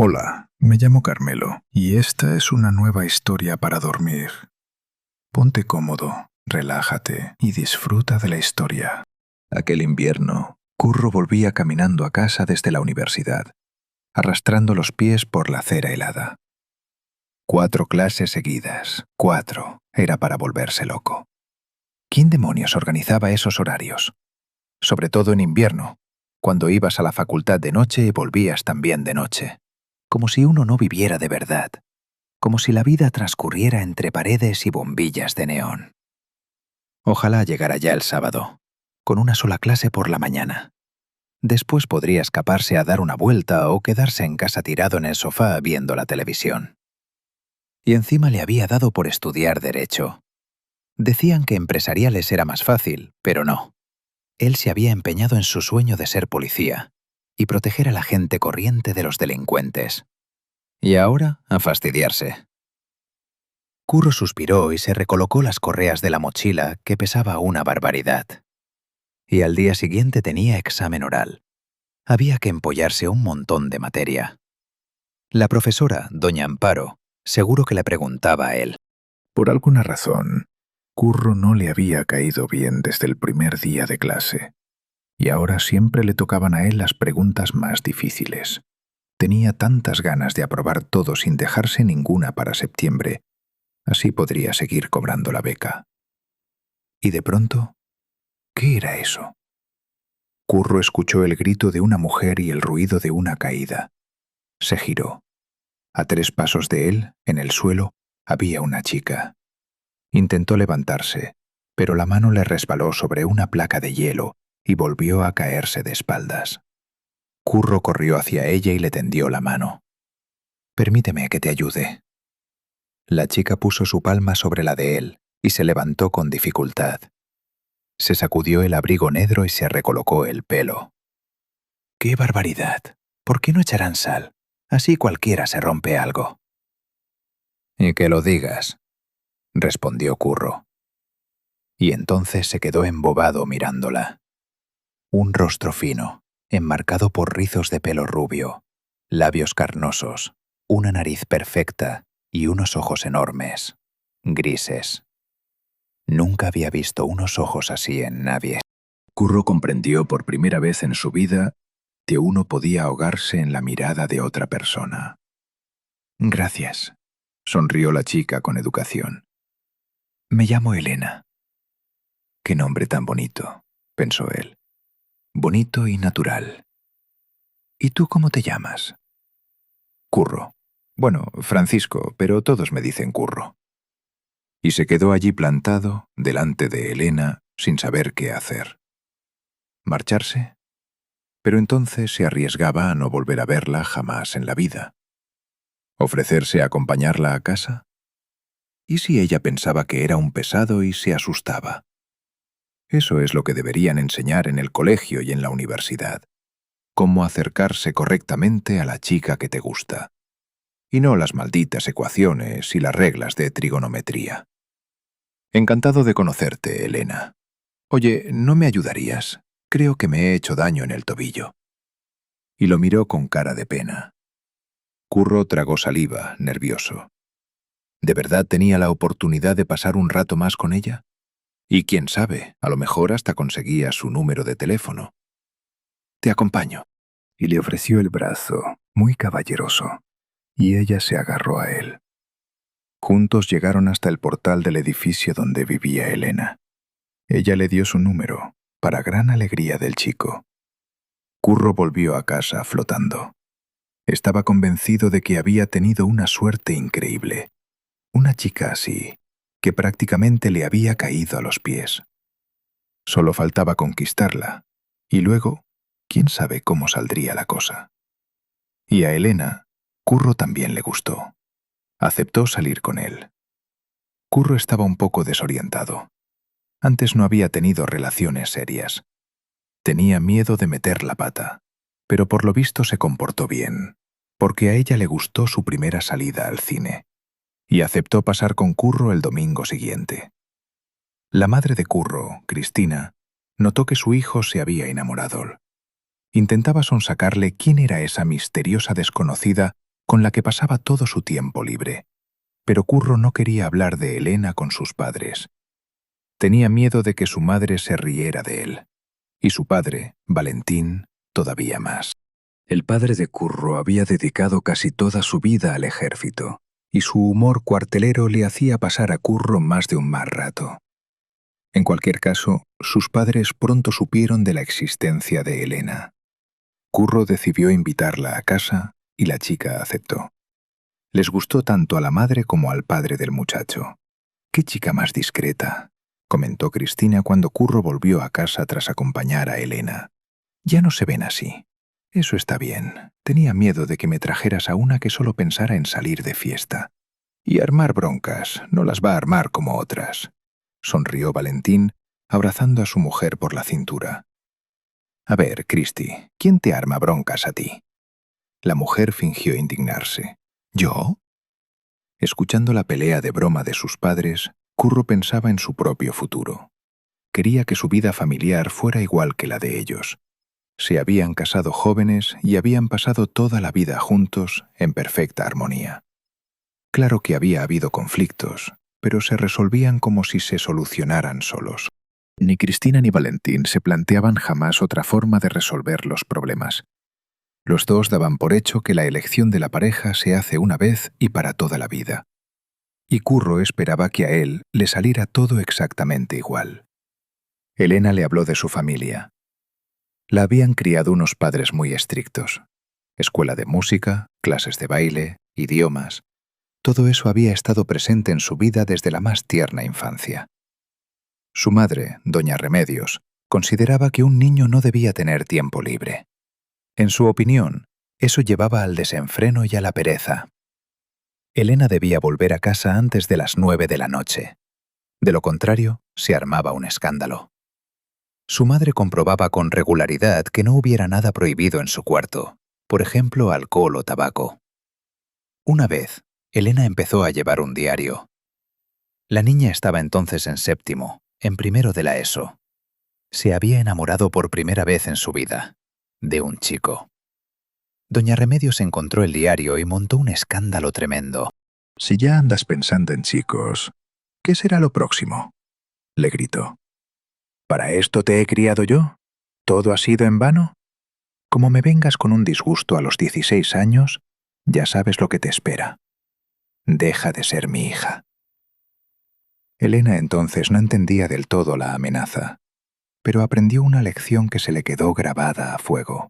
Hola, me llamo Carmelo y esta es una nueva historia para dormir. Ponte cómodo, relájate y disfruta de la historia. Aquel invierno, Curro volvía caminando a casa desde la universidad, arrastrando los pies por la acera helada. 4 clases seguidas, 4, era para volverse loco. ¿Quién demonios organizaba esos horarios? Sobre todo en invierno, cuando ibas a la facultad de noche y volvías también de noche. Como si uno no viviera de verdad, como si la vida transcurriera entre paredes y bombillas de neón. Ojalá llegara ya el sábado, con una sola clase por la mañana. Después podría escaparse a dar una vuelta o quedarse en casa tirado en el sofá viendo la televisión. Y encima le había dado por estudiar Derecho. Decían que empresariales era más fácil, pero no. Él se había empeñado en su sueño de ser policía y proteger a la gente corriente de los delincuentes. Y ahora, a fastidiarse. Curro suspiró y se recolocó las correas de la mochila, que pesaba una barbaridad. Y al día siguiente tenía examen oral. Había que empollarse un montón de materia. La profesora, doña Amparo, seguro que le preguntaba a él. Por alguna razón, Curro no le había caído bien desde el primer día de clase. Y ahora siempre le tocaban a él las preguntas más difíciles. Tenía tantas ganas de aprobar todo sin dejarse ninguna para septiembre. Así podría seguir cobrando la beca. Y de pronto, ¿qué era eso? Curro escuchó el grito de una mujer y el ruido de una caída. Se giró. A 3 pasos de él, en el suelo, había una chica. Intentó levantarse, pero la mano le resbaló sobre una placa de hielo y volvió a caerse de espaldas. Curro corrió hacia ella y le tendió la mano. «Permíteme que te ayude». La chica puso su palma sobre la de él y se levantó con dificultad. Se sacudió el abrigo negro y se recolocó el pelo. ¡Qué barbaridad! ¿Por qué no echarán sal? Así cualquiera se rompe algo. «Y que lo digas», respondió Curro. Y entonces se quedó embobado mirándola. Un rostro fino, enmarcado por rizos de pelo rubio, labios carnosos, una nariz perfecta y unos ojos enormes, grises. Nunca había visto unos ojos así en nadie. Curro comprendió por primera vez en su vida que uno podía ahogarse en la mirada de otra persona. «Gracias», sonrió la chica con educación. «Me llamo Elena». «Qué nombre tan bonito», pensó él. «Bonito y natural». «¿Y tú cómo te llamas?» «Curro. Bueno, Francisco, pero todos me dicen Curro». Y se quedó allí plantado, delante de Elena, sin saber qué hacer. ¿Marcharse? Pero entonces se arriesgaba a no volver a verla jamás en la vida. ¿Ofrecerse a acompañarla a casa? ¿Y si ella pensaba que era un pesado y se asustaba? Eso es lo que deberían enseñar en el colegio y en la universidad. Cómo acercarse correctamente a la chica que te gusta. Y no las malditas ecuaciones y las reglas de trigonometría. «Encantado de conocerte, Elena. Oye, ¿no me ayudarías? Creo que me he hecho daño en el tobillo». Y lo miró con cara de pena. Curro tragó saliva, nervioso. ¿De verdad tenía la oportunidad de pasar un rato más con ella? Y quién sabe, a lo mejor hasta conseguía su número de teléfono. «Te acompaño». Y le ofreció el brazo, muy caballeroso, y ella se agarró a él. Juntos llegaron hasta el portal del edificio donde vivía Elena. Ella le dio su número, para gran alegría del chico. Curro volvió a casa flotando. Estaba convencido de que había tenido una suerte increíble. Una chica así, que prácticamente le había caído a los pies. Solo faltaba conquistarla, y luego, quién sabe cómo saldría la cosa. Y a Elena, Curro también le gustó. Aceptó salir con él. Curro estaba un poco desorientado. Antes no había tenido relaciones serias. Tenía miedo de meter la pata, pero por lo visto se comportó bien, porque a ella le gustó su primera salida al cine, y aceptó pasar con Curro el domingo siguiente. La madre de Curro, Cristina, notó que su hijo se había enamorado. Intentaba sonsacarle quién era esa misteriosa desconocida con la que pasaba todo su tiempo libre. Pero Curro no quería hablar de Elena con sus padres. Tenía miedo de que su madre se riera de él. Y su padre, Valentín, todavía más. El padre de Curro había dedicado casi toda su vida al ejército, y su humor cuartelero le hacía pasar a Curro más de un mal rato. En cualquier caso, sus padres pronto supieron de la existencia de Elena. Curro decidió invitarla a casa y la chica aceptó. Les gustó tanto a la madre como al padre del muchacho. «Qué chica más discreta», comentó Cristina cuando Curro volvió a casa tras acompañar a Elena. «Ya no se ven así. Eso está bien. Tenía miedo de que me trajeras a una que solo pensara en salir de fiesta. Y armar broncas, no las va a armar como otras», sonrió Valentín, abrazando a su mujer por la cintura. «A ver, Cristi, ¿quién te arma broncas a ti?» La mujer fingió indignarse. «¿Yo?» Escuchando la pelea de broma de sus padres, Curro pensaba en su propio futuro. Quería que su vida familiar fuera igual que la de ellos. Se habían casado jóvenes y habían pasado toda la vida juntos en perfecta armonía. Claro que había habido conflictos, pero se resolvían como si se solucionaran solos. Ni Cristina ni Valentín se planteaban jamás otra forma de resolver los problemas. Los dos daban por hecho que la elección de la pareja se hace una vez y para toda la vida. Y Curro esperaba que a él le saliera todo exactamente igual. Elena le habló de su familia. La habían criado unos padres muy estrictos. Escuela de música, clases de baile, idiomas. Todo eso había estado presente en su vida desde la más tierna infancia. Su madre, doña Remedios, consideraba que un niño no debía tener tiempo libre. En su opinión, eso llevaba al desenfreno y a la pereza. Elena debía volver a casa antes de las 9 de la noche. De lo contrario, se armaba un escándalo. Su madre comprobaba con regularidad que no hubiera nada prohibido en su cuarto, por ejemplo, alcohol o tabaco. Una vez, Elena empezó a llevar un diario. La niña estaba entonces en séptimo, en primero de la ESO. Se había enamorado por primera vez en su vida, de un chico. Doña Remedios encontró el diario y montó un escándalo tremendo. «Si ya andas pensando en chicos, ¿qué será lo próximo?», le gritó. «¿Para esto te he criado yo? ¿Todo ha sido en vano? Como me vengas con un disgusto a los 16 años, ya sabes lo que te espera. Deja de ser mi hija». Elena entonces no entendía del todo la amenaza, pero aprendió una lección que se le quedó grabada a fuego.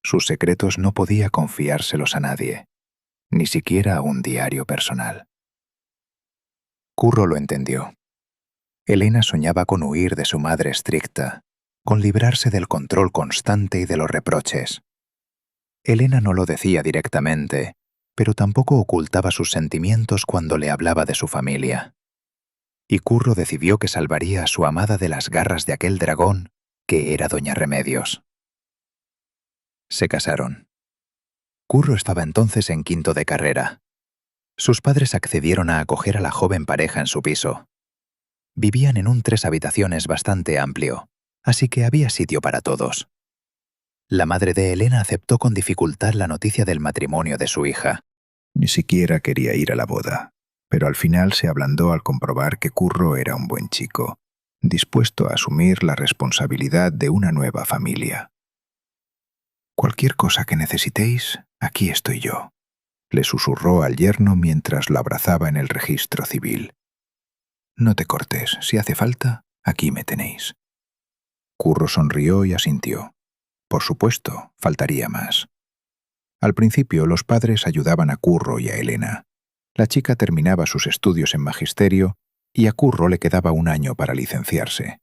Sus secretos no podía confiárselos a nadie, ni siquiera a un diario personal. Curro lo entendió. Elena soñaba con huir de su madre estricta, con librarse del control constante y de los reproches. Elena no lo decía directamente, pero tampoco ocultaba sus sentimientos cuando le hablaba de su familia. Y Curro decidió que salvaría a su amada de las garras de aquel dragón que era doña Remedios. Se casaron. Curro estaba entonces en quinto de carrera. Sus padres accedieron a acoger a la joven pareja en su piso. Vivían en un 3 habitaciones bastante amplio, así que había sitio para todos. La madre de Elena aceptó con dificultad la noticia del matrimonio de su hija. Ni siquiera quería ir a la boda, pero al final se ablandó al comprobar que Curro era un buen chico, dispuesto a asumir la responsabilidad de una nueva familia. «Cualquier cosa que necesitéis, aquí estoy yo», le susurró al yerno mientras lo abrazaba en el registro civil. «No te cortes, si hace falta, aquí me tenéis». Curro sonrió y asintió. Por supuesto, faltaría más. Al principio los padres ayudaban a Curro y a Elena. La chica terminaba sus estudios en magisterio y a Curro le quedaba un año para licenciarse.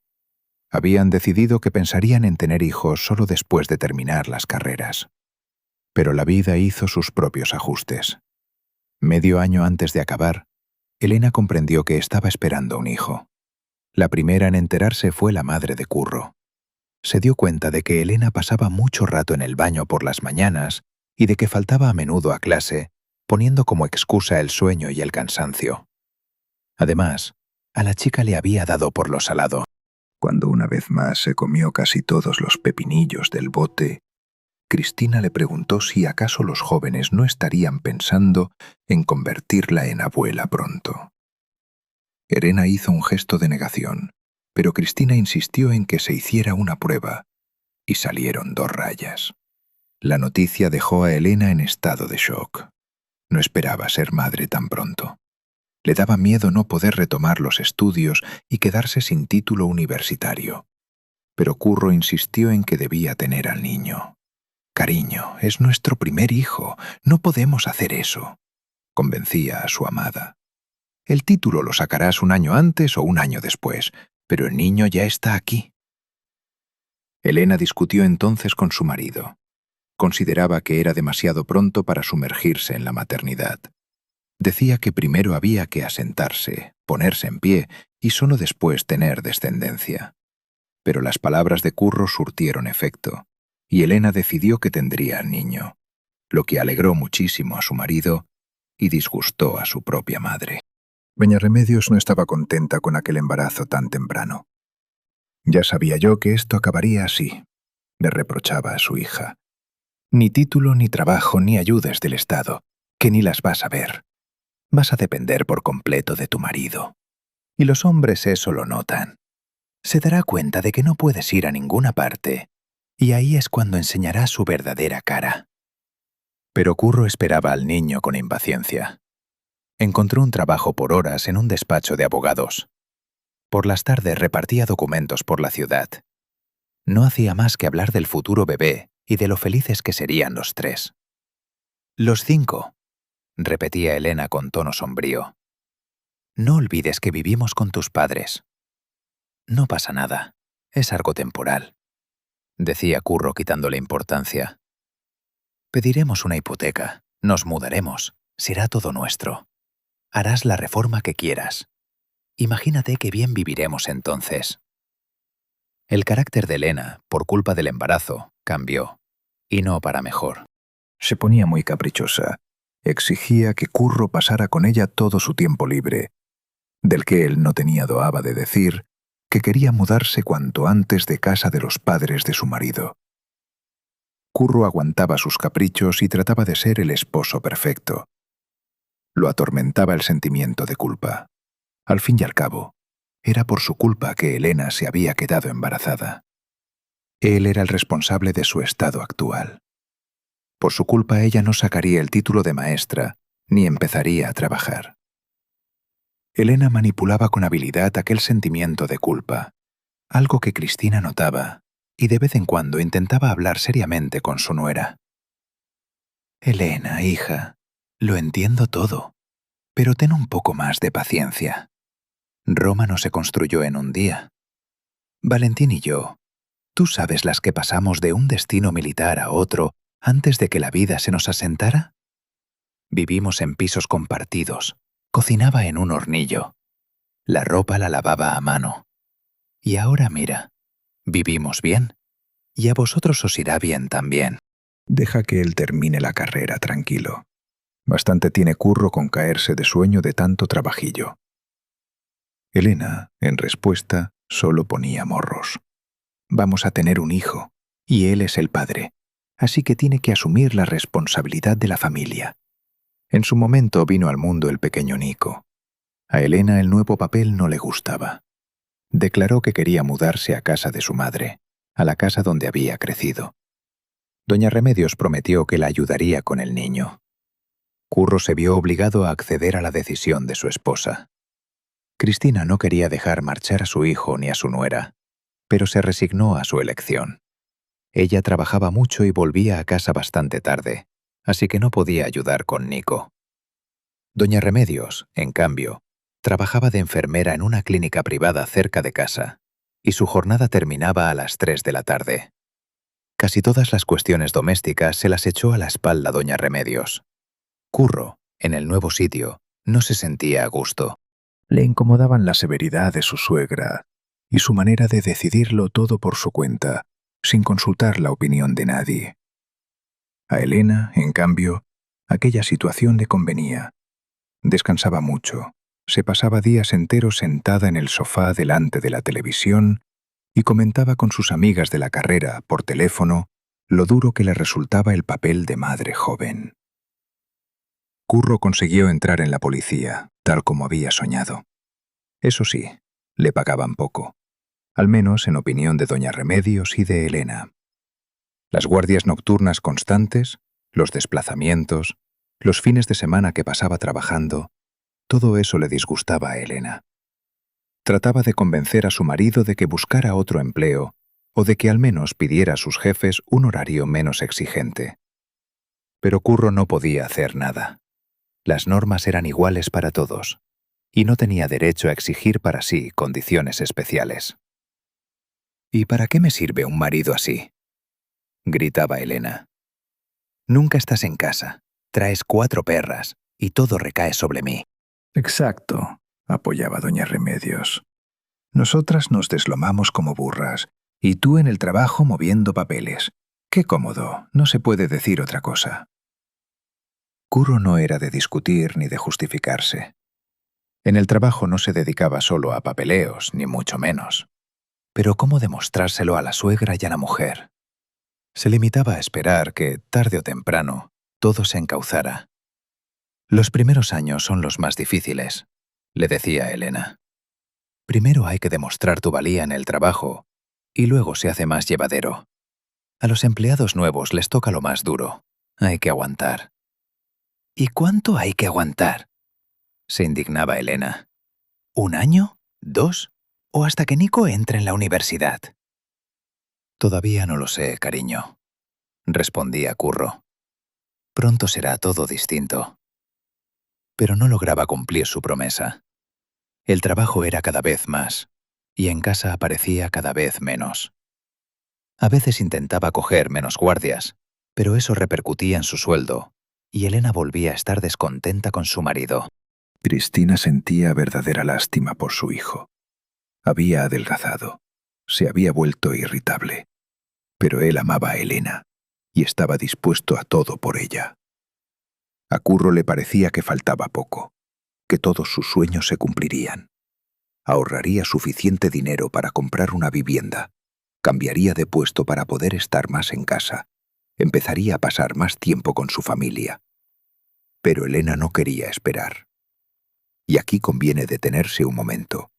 Habían decidido que pensarían en tener hijos solo después de terminar las carreras. Pero la vida hizo sus propios ajustes. Medio año antes de acabar, Elena comprendió que estaba esperando un hijo. La primera en enterarse fue la madre de Curro. Se dio cuenta de que Elena pasaba mucho rato en el baño por las mañanas y de que faltaba a menudo a clase, poniendo como excusa el sueño y el cansancio. Además, a la chica le había dado por lo salado. Cuando una vez más se comió casi todos los pepinillos del bote, Cristina le preguntó si acaso los jóvenes no estarían pensando en convertirla en abuela pronto. Elena hizo un gesto de negación, pero Cristina insistió en que se hiciera una prueba, y salieron 2 rayas. La noticia dejó a Elena en estado de shock. No esperaba ser madre tan pronto. Le daba miedo no poder retomar los estudios y quedarse sin título universitario. Pero Curro insistió en que debía tener al niño. «Cariño, es nuestro primer hijo, no podemos hacer eso», convencía a su amada. «El título lo sacarás un año antes o un año después, pero el niño ya está aquí». Elena discutió entonces con su marido. Consideraba que era demasiado pronto para sumergirse en la maternidad. Decía que primero había que asentarse, ponerse en pie y solo después tener descendencia. Pero las palabras de Curro surtieron efecto, y Elena decidió que tendría al niño, lo que alegró muchísimo a su marido y disgustó a su propia madre. Doña Remedios no estaba contenta con aquel embarazo tan temprano. «Ya sabía yo que esto acabaría así», le reprochaba a su hija. «Ni título, ni trabajo, ni ayudas del Estado, que ni las vas a ver. Vas a depender por completo de tu marido. Y los hombres eso lo notan. Se dará cuenta de que no puedes ir a ninguna parte, y ahí es cuando enseñará su verdadera cara». Pero Curro esperaba al niño con impaciencia. Encontró un trabajo por horas en un despacho de abogados. Por las tardes repartía documentos por la ciudad. No hacía más que hablar del futuro bebé y de lo felices que serían los 3. «Los 5», repetía Elena con tono sombrío. «No olvides que vivimos con tus padres». «No pasa nada, es algo temporal», decía Curro quitándole importancia. «Pediremos una hipoteca, nos mudaremos, será todo nuestro. Harás la reforma que quieras. Imagínate qué bien viviremos entonces». El carácter de Elena, por culpa del embarazo, cambió, y no para mejor. Se ponía muy caprichosa. Exigía que Curro pasara con ella todo su tiempo libre, del que él no tenía doaba de decir que quería mudarse cuanto antes de casa de los padres de su marido. Curro aguantaba sus caprichos y trataba de ser el esposo perfecto. Lo atormentaba el sentimiento de culpa. Al fin y al cabo, era por su culpa que Elena se había quedado embarazada. Él era el responsable de su estado actual. Por su culpa ella no sacaría el título de maestra ni empezaría a trabajar. Elena manipulaba con habilidad aquel sentimiento de culpa, algo que Cristina notaba, y de vez en cuando intentaba hablar seriamente con su nuera. «Elena, hija, lo entiendo todo, pero ten un poco más de paciencia. Roma no se construyó en un día. Valentín y yo, ¿tú sabes las que pasamos de un destino militar a otro antes de que la vida se nos asentara? Vivimos en pisos compartidos, cocinaba en un hornillo, la ropa la lavaba a mano. Y ahora mira, vivimos bien, y a vosotros os irá bien también. Deja que él termine la carrera tranquilo. Bastante tiene Curro con caerse de sueño de tanto trabajillo». Elena, en respuesta, solo ponía morros. «Vamos a tener un hijo, y él es el padre, así que tiene que asumir la responsabilidad de la familia». En su momento vino al mundo el pequeño Nico. A Elena el nuevo papel no le gustaba. Declaró que quería mudarse a casa de su madre, a la casa donde había crecido. Doña Remedios prometió que la ayudaría con el niño. Curro se vio obligado a acceder a la decisión de su esposa. Cristina no quería dejar marchar a su hijo ni a su nuera, pero se resignó a su elección. Ella trabajaba mucho y volvía a casa bastante tarde, así que no podía ayudar con Nico. Doña Remedios, en cambio, trabajaba de enfermera en una clínica privada cerca de casa, y su jornada terminaba a las 3 de la tarde. Casi todas las cuestiones domésticas se las echó a la espalda doña Remedios. Curro, en el nuevo sitio, no se sentía a gusto. Le incomodaban la severidad de su suegra y su manera de decidirlo todo por su cuenta, sin consultar la opinión de nadie. A Elena, en cambio, aquella situación le convenía. Descansaba mucho, se pasaba días enteros sentada en el sofá delante de la televisión y comentaba con sus amigas de la carrera, por teléfono, lo duro que le resultaba el papel de madre joven. Curro consiguió entrar en la policía, tal como había soñado. Eso sí, le pagaban poco, al menos en opinión de doña Remedios y de Elena. Las guardias nocturnas constantes, los desplazamientos, los fines de semana que pasaba trabajando, todo eso le disgustaba a Elena. Trataba de convencer a su marido de que buscara otro empleo o de que al menos pidiera a sus jefes un horario menos exigente. Pero Curro no podía hacer nada. Las normas eran iguales para todos, y no tenía derecho a exigir para sí condiciones especiales. ¿Y para qué me sirve un marido así?, gritaba Elena. Nunca estás en casa, traes 4 perras, y todo recae sobre mí. Exacto, apoyaba doña Remedios. Nosotras nos deslomamos como burras, y tú en el trabajo moviendo papeles. Qué cómodo, no se puede decir otra cosa. Curro no era de discutir ni de justificarse. En el trabajo no se dedicaba solo a papeleos, ni mucho menos. Pero ¿cómo demostrárselo a la suegra y a la mujer? Se limitaba a esperar que, tarde o temprano, todo se encauzara. Los primeros años son los más difíciles, le decía Elena. Primero hay que demostrar tu valía en el trabajo, y luego se hace más llevadero. A los empleados nuevos les toca lo más duro. Hay que aguantar. ¿Y cuánto hay que aguantar?, se indignaba Elena. ¿1 año? ¿2? ¿O hasta que Nico entre en la universidad? Todavía no lo sé, cariño, respondía Curro. Pronto será todo distinto. Pero no lograba cumplir su promesa. El trabajo era cada vez más, y en casa aparecía cada vez menos. A veces intentaba coger menos guardias, pero eso repercutía en su sueldo, y Elena volvía a estar descontenta con su marido. Cristina sentía verdadera lástima por su hijo. Había adelgazado, se había vuelto irritable, pero él amaba a Elena y estaba dispuesto a todo por ella. A Curro le parecía que faltaba poco, que todos sus sueños se cumplirían. Ahorraría suficiente dinero para comprar una vivienda, cambiaría de puesto para poder estar más en casa, empezaría a pasar más tiempo con su familia. Pero Elena no quería esperar. Y aquí conviene detenerse un momento,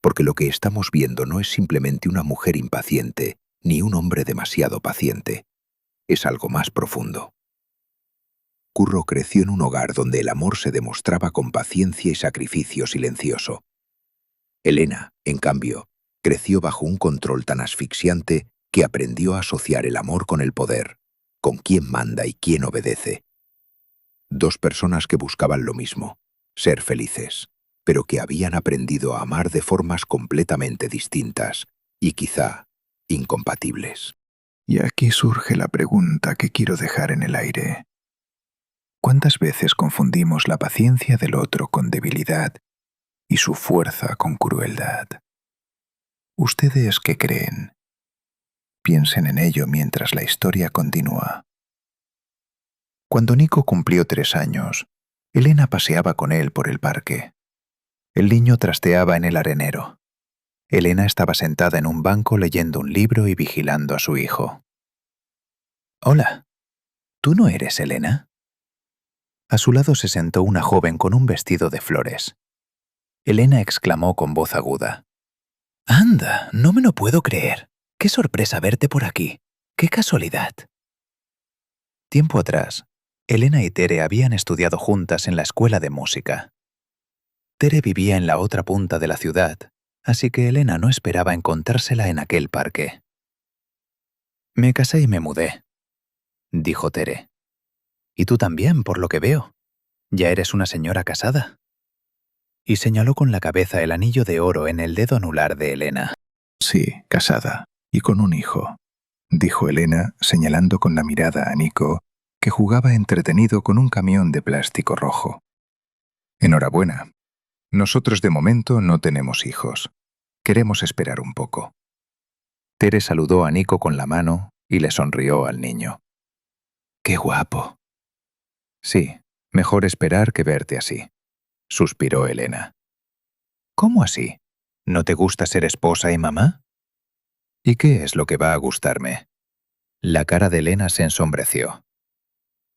porque lo que estamos viendo no es simplemente una mujer impaciente ni un hombre demasiado paciente. Es algo más profundo. Curro creció en un hogar donde el amor se demostraba con paciencia y sacrificio silencioso. Elena, en cambio, creció bajo un control tan asfixiante que aprendió a asociar el amor con el poder, con quién manda y quién obedece. 2 personas que buscaban lo mismo, ser felices, pero que habían aprendido a amar de formas completamente distintas y quizá incompatibles. Y aquí surge la pregunta que quiero dejar en el aire. ¿Cuántas veces confundimos la paciencia del otro con debilidad y su fuerza con crueldad? ¿Ustedes qué creen? Piensen en ello mientras la historia continúa. Cuando Nico cumplió 3 años, Elena paseaba con él por el parque. El niño trasteaba en el arenero. Elena estaba sentada en un banco leyendo un libro y vigilando a su hijo. «Hola, ¿tú no eres Elena?» A su lado se sentó una joven con un vestido de flores. Elena exclamó con voz aguda. «¡Anda! No me lo puedo creer. ¡Qué sorpresa verte por aquí! ¡Qué casualidad!» Tiempo atrás, Elena y Tere habían estudiado juntas en la escuela de música. Tere vivía en la otra punta de la ciudad, así que Elena no esperaba encontrársela en aquel parque. «Me casé y me mudé», dijo Tere. «Y tú también, por lo que veo. Ya eres una señora casada». Y señaló con la cabeza el anillo de oro en el dedo anular de Elena. «Sí, casada, y con un hijo», dijo Elena, señalando con la mirada a Nico, que jugaba entretenido con un camión de plástico rojo. «Enhorabuena. Nosotros de momento no tenemos hijos. Queremos esperar un poco». Tere saludó a Nico con la mano y le sonrió al niño. «¡Qué guapo!» «Sí, mejor esperar que verte así», suspiró Elena. «¿Cómo así? ¿No te gusta ser esposa y mamá?» «¿Y qué es lo que va a gustarme?» La cara de Elena se ensombreció.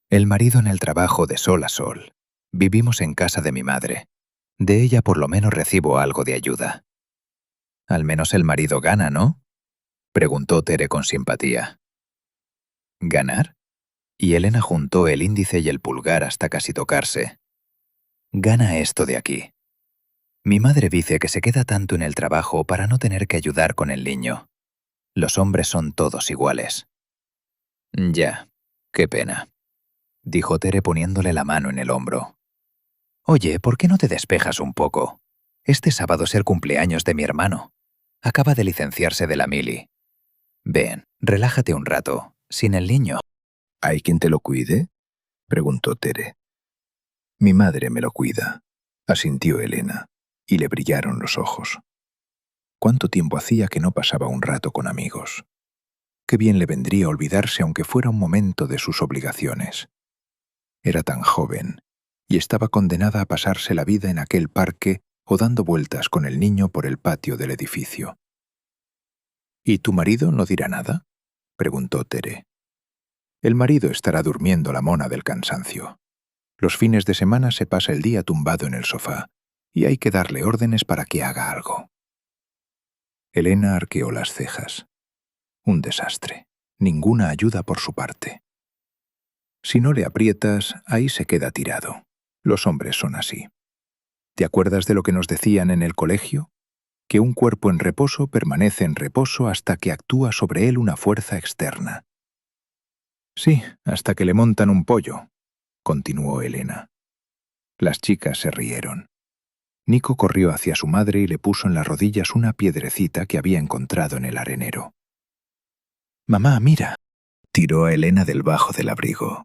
El marido en el trabajo de sol a sol. Vivimos en casa de mi madre. De ella por lo menos recibo algo de ayuda. Al menos el marido gana, ¿no? Preguntó Tere con simpatía. ¿Ganar? Y Elena juntó el índice y el pulgar hasta casi tocarse. Gana esto de aquí. Mi madre dice que se queda tanto en el trabajo para no tener que ayudar con el niño. Los hombres son todos iguales. Ya, qué pena, dijo Tere poniéndole la mano en el hombro. Oye, ¿por qué no te despejas un poco? Este sábado es el cumpleaños de mi hermano. Acaba de licenciarse de la mili. Ven, relájate un rato, sin el niño. ¿Hay quien te lo cuide? Preguntó Tere. Mi madre me lo cuida, asintió Elena, y le brillaron los ojos. ¿Cuánto tiempo hacía que no pasaba un rato con amigos? Qué bien le vendría olvidarse aunque fuera un momento de sus obligaciones. Era tan joven, y estaba condenada a pasarse la vida en aquel parque o dando vueltas con el niño por el patio del edificio. ¿Y tu marido no dirá nada? Preguntó Tere. El marido estará durmiendo la mona del cansancio. Los fines de semana se pasa el día tumbado en el sofá, y hay que darle órdenes para que haga algo. Elena arqueó las cejas. Un desastre. Ninguna ayuda por su parte. Si no le aprietas, ahí se queda tirado. Los hombres son así. ¿Te acuerdas de lo que nos decían en el colegio? Que un cuerpo en reposo permanece en reposo hasta que actúa sobre él una fuerza externa. Sí, hasta que le montan un pollo, continuó Elena. Las chicas se rieron. Nico corrió hacia su madre y le puso en las rodillas una piedrecita que había encontrado en el arenero. «Mamá, mira», tiró a Elena del bajo del abrigo.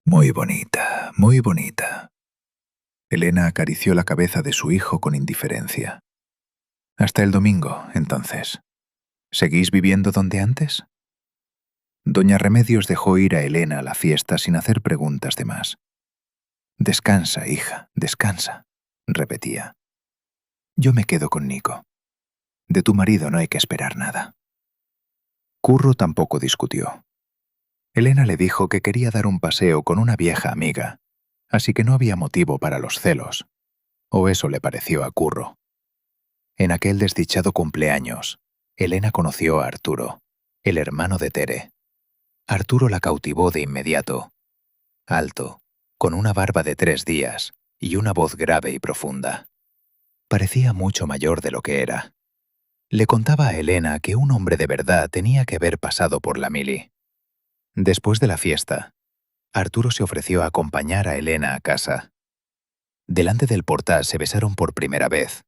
«Muy bonita, muy bonita». Elena acarició la cabeza de su hijo con indiferencia. «Hasta el domingo, entonces. ¿Seguís viviendo donde antes?» Doña Remedios dejó ir a Elena a la fiesta sin hacer preguntas de más. «Descansa, hija, descansa», repetía. «Yo me quedo con Nico. De tu marido no hay que esperar nada». Curro tampoco discutió. Elena le dijo que quería dar un paseo con una vieja amiga, así que no había motivo para los celos, o eso le pareció a Curro. En aquel desdichado cumpleaños, Elena conoció a Arturo, el hermano de Tere. Arturo la cautivó de inmediato. Alto, con una barba de 3 días y una voz grave y profunda. Parecía mucho mayor de lo que era. Le contaba a Elena que un hombre de verdad tenía que haber pasado por la mili. Después de la fiesta, Arturo se ofreció a acompañar a Elena a casa. Delante del portal se besaron por primera vez.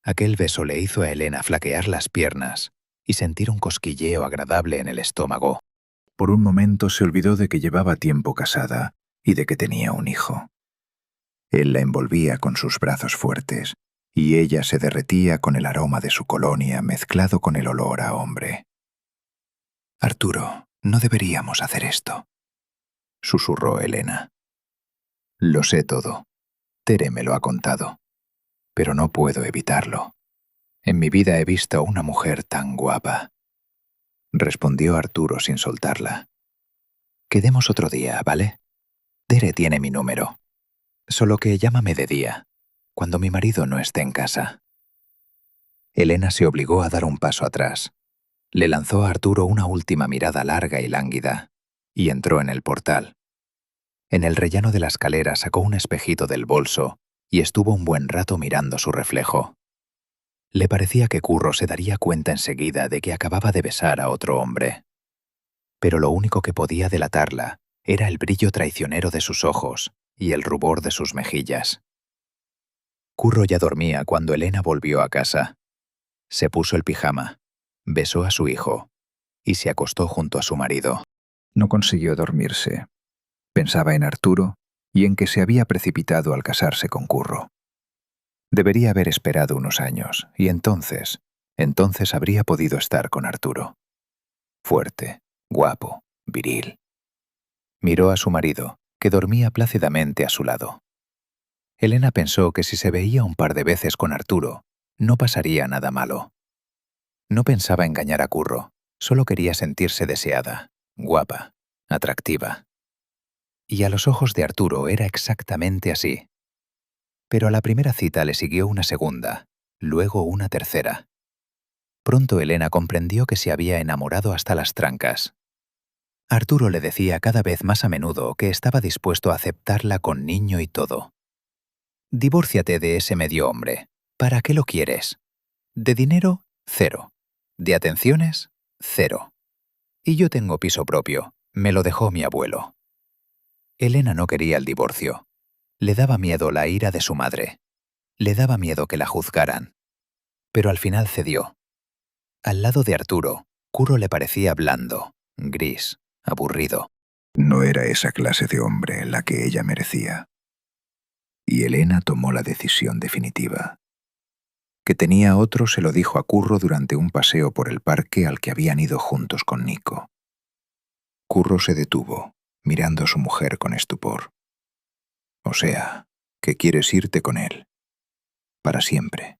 Aquel beso le hizo a Elena flaquear las piernas y sentir un cosquilleo agradable en el estómago. Por un momento se olvidó de que llevaba tiempo casada y de que tenía un hijo. Él la envolvía con sus brazos fuertes, y ella se derretía con el aroma de su colonia mezclado con el olor a hombre. «Arturo, no deberíamos hacer esto», susurró Elena. «Lo sé todo. Tere me lo ha contado. Pero no puedo evitarlo. En mi vida he visto a una mujer tan guapa», respondió Arturo sin soltarla. «Quedemos otro día, ¿vale? Tere tiene mi número. Solo que llámame de día, cuando mi marido no esté en casa». Elena se obligó a dar un paso atrás. Le lanzó a Arturo una última mirada larga y lánguida, y entró en el portal. En el rellano de la escalera sacó un espejito del bolso y estuvo un buen rato mirando su reflejo. Le parecía que Curro se daría cuenta enseguida de que acababa de besar a otro hombre. Pero lo único que podía delatarla era el brillo traicionero de sus ojos y el rubor de sus mejillas. Curro ya dormía cuando Elena volvió a casa. Se puso el pijama, besó a su hijo y se acostó junto a su marido. No consiguió dormirse. Pensaba en Arturo y en que se había precipitado al casarse con Curro. Debería haber esperado unos años y entonces habría podido estar con Arturo. Fuerte, guapo, viril. Miró a su marido, que dormía plácidamente a su lado. Elena pensó que si se veía un par de veces con Arturo, no pasaría nada malo. No pensaba engañar a Curro, Solo quería sentirse deseada, guapa, atractiva. Y a los ojos de Arturo era exactamente así. Pero a la primera cita le siguió una segunda, luego una tercera. Pronto Elena comprendió que se había enamorado hasta las trancas. Arturo le decía cada vez más a menudo que estaba dispuesto a aceptarla con niño y todo. «Divórciate de ese medio hombre. ¿Para qué lo quieres? De dinero, 0. De atenciones, 0. Y yo tengo piso propio. Me lo dejó mi abuelo». Elena no quería el divorcio. Le daba miedo la ira de su madre. Le daba miedo que la juzgaran. Pero al final cedió. Al lado de Arturo, Curro le parecía blando, gris, aburrido. No era esa clase de hombre la que ella merecía. Y Elena tomó la decisión definitiva. Que tenía otro se lo dijo a Curro durante un paseo por el parque al que habían ido juntos con Nico. Curro se detuvo, mirando a su mujer con estupor. «O sea, que quieres irte con él. Para siempre».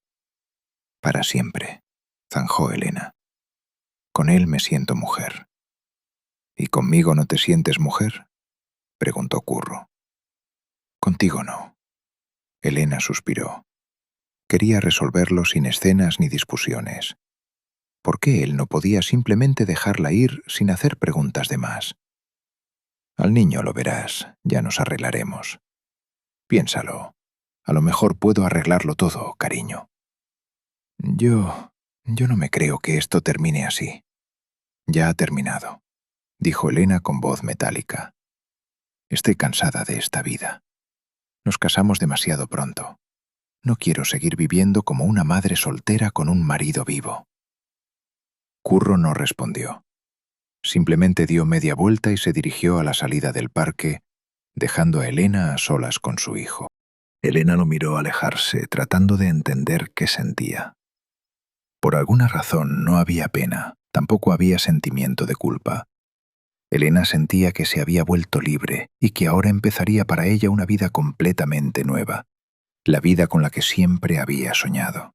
«Para siempre», zanjó Elena. «Con él me siento mujer». «¿Y conmigo no te sientes mujer?», preguntó Curro. «Contigo no». Elena suspiró. Quería resolverlo sin escenas ni discusiones. ¿Por qué él no podía simplemente dejarla ir sin hacer preguntas de más? «Al niño lo verás, ya nos arreglaremos. Piénsalo. A lo mejor puedo arreglarlo todo, cariño». Yo no me creo que esto termine así». «Ya ha terminado», dijo Elena con voz metálica. «Estoy cansada de esta vida. Nos casamos demasiado pronto. No quiero seguir viviendo como una madre soltera con un marido vivo». Curro no respondió. Simplemente dio media vuelta y se dirigió a la salida del parque, dejando a Elena a solas con su hijo. Elena lo miró alejarse, tratando de entender qué sentía. Por alguna razón no había pena, tampoco había sentimiento de culpa. Elena sentía que se había vuelto libre y que ahora empezaría para ella una vida completamente nueva, la vida con la que siempre había soñado.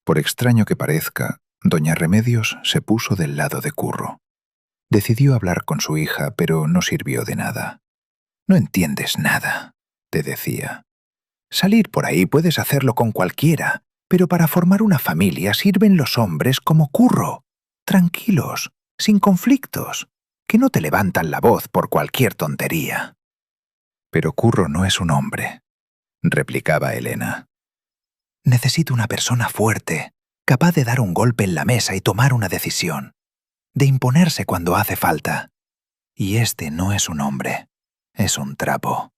Por extraño que parezca, doña Remedios se puso del lado de Curro. Decidió hablar con su hija, pero no sirvió de nada. «No entiendes nada», te decía. «Salir por ahí puedes hacerlo con cualquiera, pero para formar una familia sirven los hombres como Curro, tranquilos, sin conflictos, que no te levantan la voz por cualquier tontería». «Pero Curro no es un hombre», replicaba Elena. «Necesito una persona fuerte, capaz de dar un golpe en la mesa y tomar una decisión, de imponerse cuando hace falta. Y este no es un hombre, es un trapo».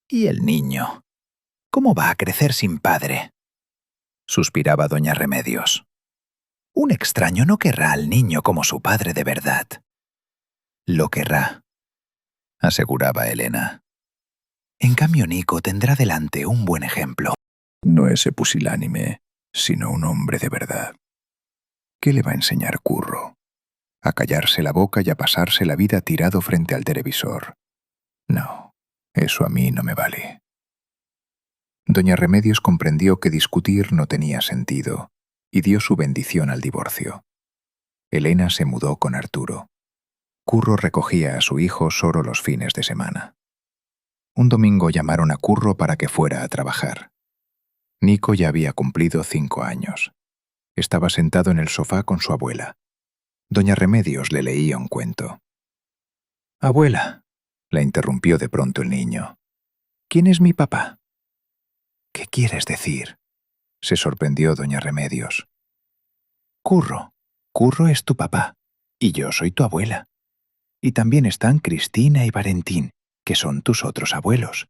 «¿Y el niño? ¿Cómo va a crecer sin padre?», suspiraba doña Remedios. «Un extraño no querrá al niño como su padre de verdad». «Lo querrá», aseguraba Elena. «En cambio Nico tendrá delante un buen ejemplo. No ese pusilánime, sino un hombre de verdad. ¿Qué le va a enseñar Curro? A callarse la boca y a pasarse la vida tirado frente al televisor. No, eso a mí no me vale». Doña Remedios comprendió que discutir no tenía sentido y dio su bendición al divorcio. Elena se mudó con Arturo. Curro recogía a su hijo solo los fines de semana. Un domingo llamaron a Curro para que fuera a trabajar. Nico ya había cumplido 5 años. Estaba sentado en el sofá con su abuela. Doña Remedios le leía un cuento. «Abuela», la interrumpió de pronto el niño, «¿quién es mi papá?». «¿Qué quieres decir?», se sorprendió doña Remedios. «Curro. Curro es tu papá, y yo soy tu abuela. Y también están Cristina y Valentín, que son tus otros abuelos.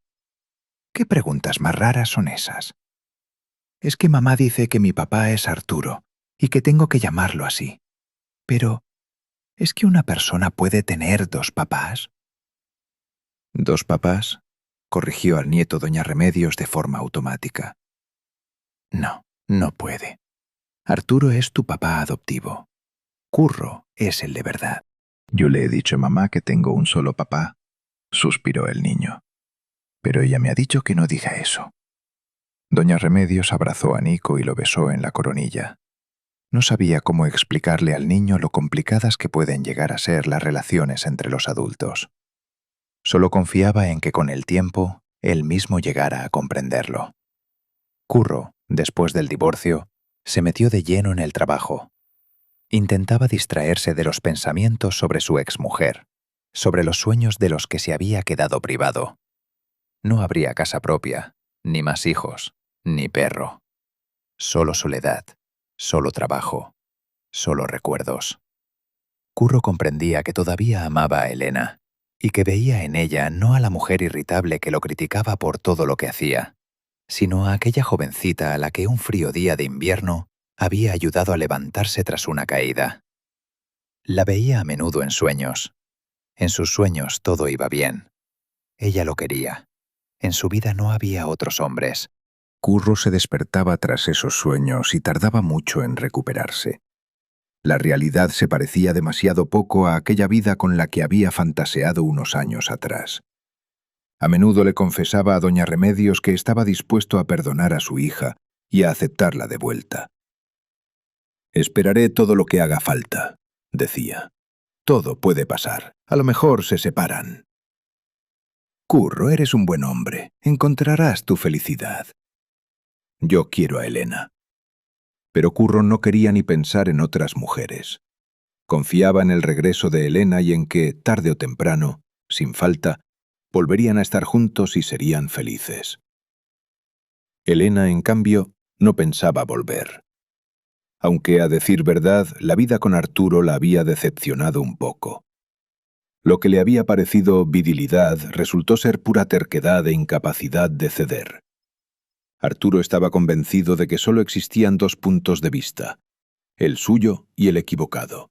¿Qué preguntas más raras son esas?». «Es que mamá dice que mi papá es Arturo, y que tengo que llamarlo así. Pero, ¿es que una persona puede tener 2 papás?». «¿2 papás?», corrigió al nieto doña Remedios de forma automática. «No, no puede. Arturo es tu papá adoptivo. Curro es el de verdad». «Yo le he dicho a mamá que tengo un solo papá», suspiró el niño. «Pero ella me ha dicho que no diga eso». Doña Remedios abrazó a Nico y lo besó en la coronilla. No sabía cómo explicarle al niño lo complicadas que pueden llegar a ser las relaciones entre los adultos. Solo confiaba en que con el tiempo él mismo llegara a comprenderlo. Curro, después del divorcio, se metió de lleno en el trabajo. Intentaba distraerse de los pensamientos sobre su exmujer, sobre los sueños de los que se había quedado privado. No habría casa propia, ni más hijos, ni perro. Solo soledad, solo trabajo, solo recuerdos. Curro comprendía que todavía amaba a Elena y que veía en ella no a la mujer irritable que lo criticaba por todo lo que hacía, sino a aquella jovencita a la que un frío día de invierno había ayudado a levantarse tras una caída. La veía a menudo en sueños. En sus sueños todo iba bien. Ella lo quería. En su vida no había otros hombres. Curro se despertaba tras esos sueños y tardaba mucho en recuperarse. La realidad se parecía demasiado poco a aquella vida con la que había fantaseado unos años atrás. A menudo le confesaba a doña Remedios que estaba dispuesto a perdonar a su hija y a aceptarla de vuelta. «Esperaré todo lo que haga falta», decía. «Todo puede pasar. A lo mejor se separan». «Curro, eres un buen hombre. Encontrarás tu felicidad». «Yo quiero a Elena». Pero Curro no quería ni pensar en otras mujeres. Confiaba en el regreso de Elena y en que, tarde o temprano, sin falta, volverían a estar juntos y serían felices. Elena, en cambio, no pensaba volver. Aunque, a decir verdad, la vida con Arturo la había decepcionado un poco. Lo que le había parecido virilidad resultó ser pura terquedad e incapacidad de ceder. Arturo estaba convencido de que solo existían dos puntos de vista, el suyo y el equivocado.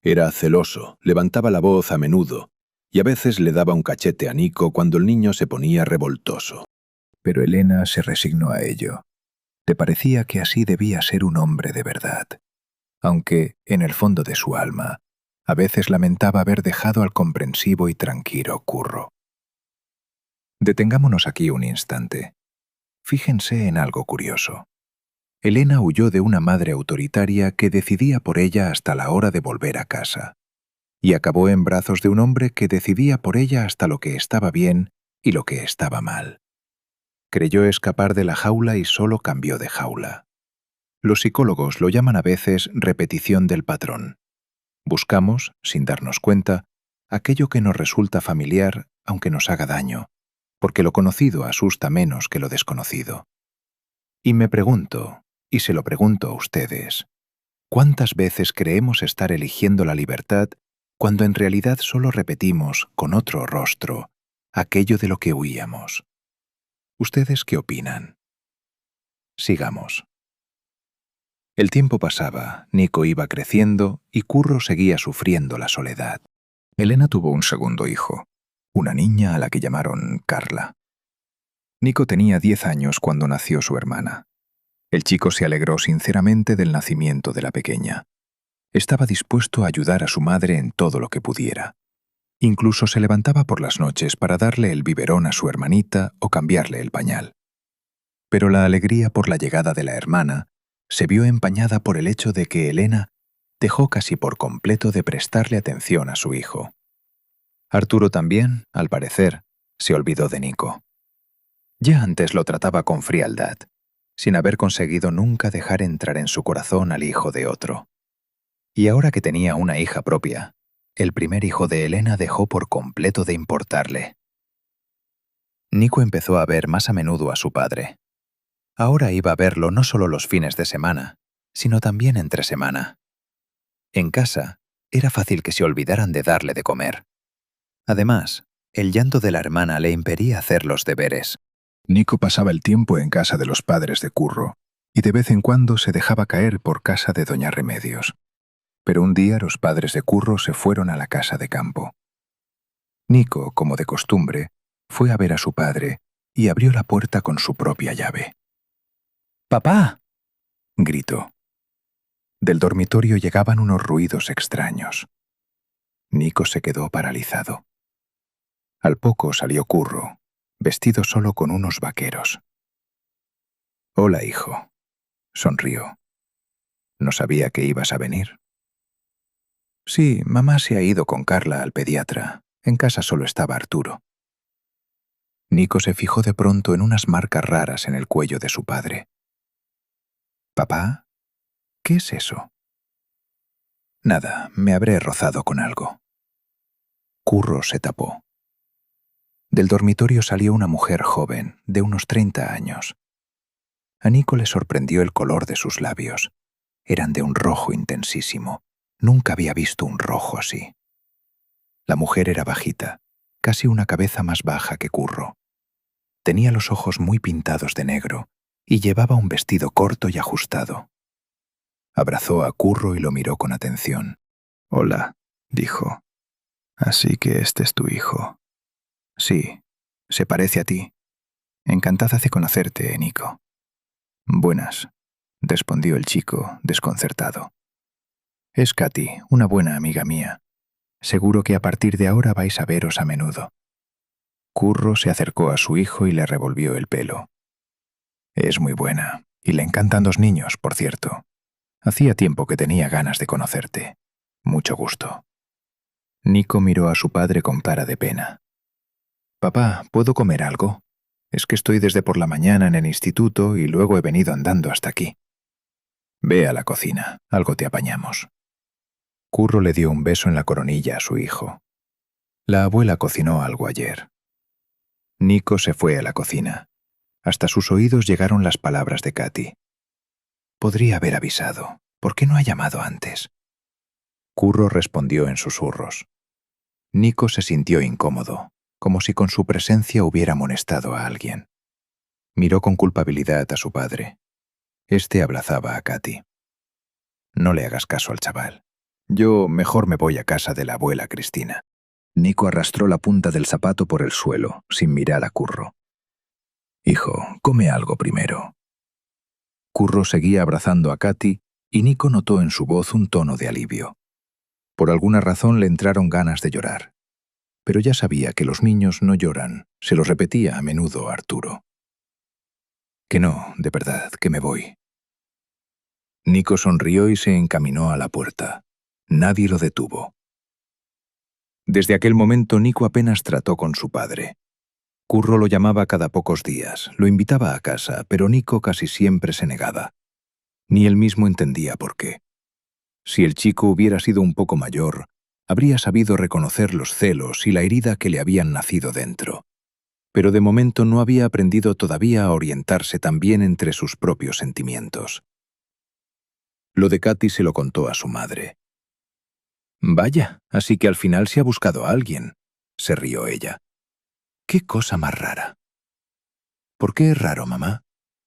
Era celoso, levantaba la voz a menudo, y a veces le daba un cachete a Nico cuando el niño se ponía revoltoso. Pero Elena se resignó a ello. Le parecía que así debía ser un hombre de verdad, aunque, en el fondo de su alma, a veces lamentaba haber dejado al comprensivo y tranquilo Curro. Detengámonos aquí un instante. Fíjense en algo curioso. Elena huyó de una madre autoritaria que decidía por ella hasta la hora de volver a casa, y acabó en brazos de un hombre que decidía por ella hasta lo que estaba bien y lo que estaba mal. Creyó escapar de la jaula y solo cambió de jaula. Los psicólogos lo llaman a veces repetición del patrón. Buscamos, sin darnos cuenta, aquello que nos resulta familiar aunque nos haga daño, porque lo conocido asusta menos que lo desconocido. Y me pregunto, y se lo pregunto a ustedes, ¿cuántas veces creemos estar eligiendo la libertad cuando en realidad solo repetimos, con otro rostro, aquello de lo que huíamos? ¿Ustedes qué opinan? Sigamos. El tiempo pasaba, Nico iba creciendo y Curro seguía sufriendo la soledad. Elena tuvo un segundo hijo, una niña a la que llamaron Carla. Nico tenía 10 años cuando nació su hermana. El chico se alegró sinceramente del nacimiento de la pequeña. Estaba dispuesto a ayudar a su madre en todo lo que pudiera. Incluso se levantaba por las noches para darle el biberón a su hermanita o cambiarle el pañal. Pero la alegría por la llegada de la hermana se vio empañada por el hecho de que Elena dejó casi por completo de prestarle atención a su hijo. Arturo también, al parecer, se olvidó de Nico. Ya antes lo trataba con frialdad, sin haber conseguido nunca dejar entrar en su corazón al hijo de otro. Y ahora que tenía una hija propia, el primer hijo de Elena dejó por completo de importarle. Nico empezó a ver más a menudo a su padre. Ahora iba a verlo no solo los fines de semana, sino también entre semana. En casa, era fácil que se olvidaran de darle de comer. Además, el llanto de la hermana le impedía hacer los deberes. Nico pasaba el tiempo en casa de los padres de Curro, y de vez en cuando se dejaba caer por casa de doña Remedios. Pero un día los padres de Curro se fueron a la casa de campo. Nico, como de costumbre, fue a ver a su padre y abrió la puerta con su propia llave. «¡Papá!», gritó. Del dormitorio llegaban unos ruidos extraños. Nico se quedó paralizado. Al poco salió Curro, vestido solo con unos vaqueros. «Hola, hijo», sonrió. No sabía que ibas a venir. Sí, mamá se ha ido con Carla al pediatra. En casa solo estaba Arturo. Nico se fijó de pronto en unas marcas raras en el cuello de su padre. «¿Papá? ¿Qué es eso?» «Nada, me habré rozado con algo». Curro se tapó. Del dormitorio salió una mujer joven, de unos 30 años. A Nico le sorprendió el color de sus labios. Eran de un rojo intensísimo. Nunca había visto un rojo así. La mujer era bajita, casi una cabeza más baja que Curro. Tenía los ojos muy pintados de negro y llevaba un vestido corto y ajustado. Abrazó a Curro y lo miró con atención. «Hola», dijo. «Así que este es tu hijo». «Sí, se parece a ti. Encantada de conocerte, Nico». «Buenas», respondió el chico, desconcertado. «Es Katy, una buena amiga mía. Seguro que a partir de ahora vais a veros a menudo». Curro se acercó a su hijo y le revolvió el pelo. «Es muy buena, y le encantan los niños, por cierto. Hacía tiempo que tenía ganas de conocerte. Mucho gusto». Nico miró a su padre con cara de pena. «Papá, ¿puedo comer algo? Es que estoy desde por la mañana en el instituto y luego he venido andando hasta aquí». «Ve a la cocina, algo te apañamos». Curro le dio un beso en la coronilla a su hijo. «La abuela cocinó algo ayer». Nico se fue a la cocina. Hasta sus oídos llegaron las palabras de Katy. «Podría haber avisado. ¿Por qué no ha llamado antes?» Curro respondió en susurros. Nico se sintió incómodo, como si con su presencia hubiera amonestado a alguien. Miró con culpabilidad a su padre. Este abrazaba a Katy. «No le hagas caso al chaval. Yo mejor me voy a casa de la abuela Cristina». Nico arrastró la punta del zapato por el suelo, sin mirar a Curro. «Hijo, come algo primero». Curro seguía abrazando a Katy y Nico notó en su voz un tono de alivio. Por alguna razón le entraron ganas de llorar. Pero ya sabía que los niños no lloran, se lo repetía a menudo a Arturo. «Que no, de verdad, que me voy». Nico sonrió y se encaminó a la puerta. Nadie lo detuvo. Desde aquel momento Nico apenas trató con su padre. Curro lo llamaba cada pocos días, lo invitaba a casa, pero Nico casi siempre se negaba. Ni él mismo entendía por qué. Si el chico hubiera sido un poco mayor, habría sabido reconocer los celos y la herida que le habían nacido dentro. Pero de momento no había aprendido todavía a orientarse tan bien entre sus propios sentimientos. Lo de Katy se lo contó a su madre. «Vaya, así que al final se ha buscado a alguien», se rió ella. «Qué cosa más rara». «¿Por qué es raro, mamá?»,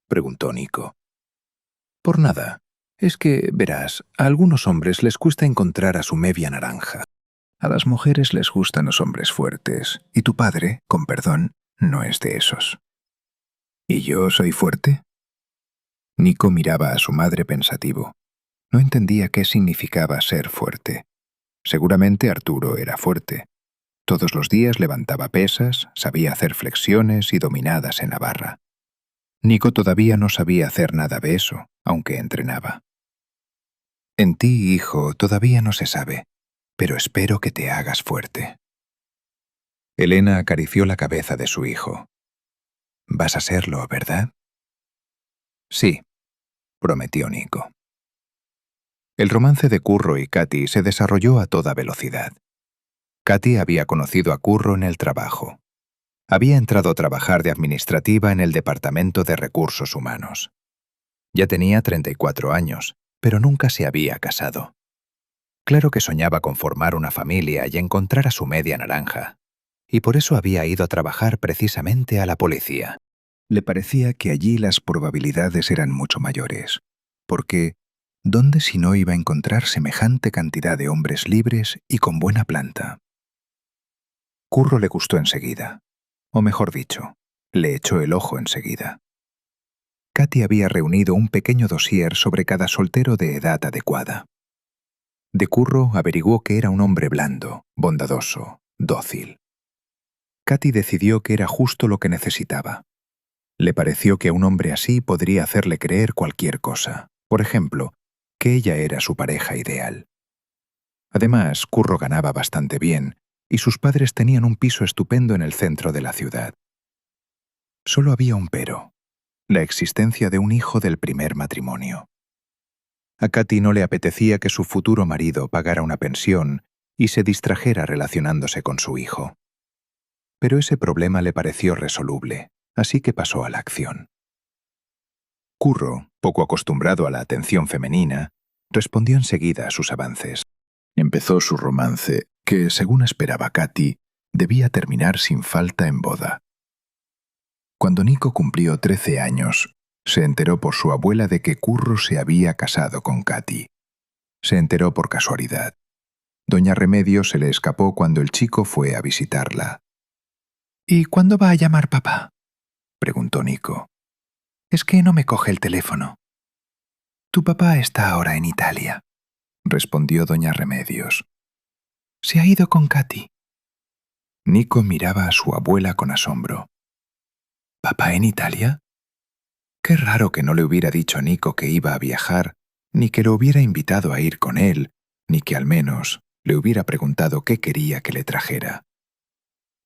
preguntó Nico. «Por nada. Es que, verás, a algunos hombres les cuesta encontrar a su media naranja. A las mujeres les gustan los hombres fuertes, y tu padre, con perdón, no es de esos». «¿Y yo soy fuerte?». Nico miraba a su madre pensativo. No entendía qué significaba ser fuerte. Seguramente Arturo era fuerte. Todos los días levantaba pesas, sabía hacer flexiones y dominadas en la barra. Nico todavía no sabía hacer nada de eso, aunque entrenaba. «En ti, hijo, todavía no se sabe, pero espero que te hagas fuerte». Elena acarició la cabeza de su hijo. «Vas a serlo, ¿verdad?». «Sí», prometió Nico. El romance de Curro y Katy se desarrolló a toda velocidad. Katy había conocido a Curro en el trabajo. Había entrado a trabajar de administrativa en el Departamento de Recursos Humanos. Ya tenía 34 años, pero nunca se había casado. Claro que soñaba con formar una familia y encontrar a su media naranja, y por eso había ido a trabajar precisamente a la policía. Le parecía que allí las probabilidades eran mucho mayores, porque ¿dónde si no iba a encontrar semejante cantidad de hombres libres y con buena planta? Curro le gustó enseguida, o mejor dicho, le echó el ojo enseguida. Katy había reunido un pequeño dossier sobre cada soltero de edad adecuada. De Curro averiguó que era un hombre blando, bondadoso, dócil. Katy decidió que era justo lo que necesitaba. Le pareció que a un hombre así podría hacerle creer cualquier cosa. Por ejemplo, que ella era su pareja ideal. Además, Curro ganaba bastante bien y sus padres tenían un piso estupendo en el centro de la ciudad. Solo había un pero: la existencia de un hijo del primer matrimonio. A Katy no le apetecía que su futuro marido pagara una pensión y se distrajera relacionándose con su hijo. Pero ese problema le pareció resoluble, así que pasó a la acción. Curro, poco acostumbrado a la atención femenina, respondió enseguida a sus avances. Empezó su romance, que, según esperaba Katy, debía terminar sin falta en boda. Cuando Nico cumplió 13 años, se enteró por su abuela de que Curro se había casado con Katy. Se enteró por casualidad. Doña Remedios se le escapó cuando el chico fue a visitarla. «¿Y cuándo va a llamar papá?», preguntó Nico. «Es que no me coge el teléfono». «Tu papá está ahora en Italia», respondió doña Remedios. «Se ha ido con Katy». Nico miraba a su abuela con asombro. «¿Papá en Italia?». Qué raro que no le hubiera dicho a Nico que iba a viajar, ni que lo hubiera invitado a ir con él, ni que al menos le hubiera preguntado qué quería que le trajera.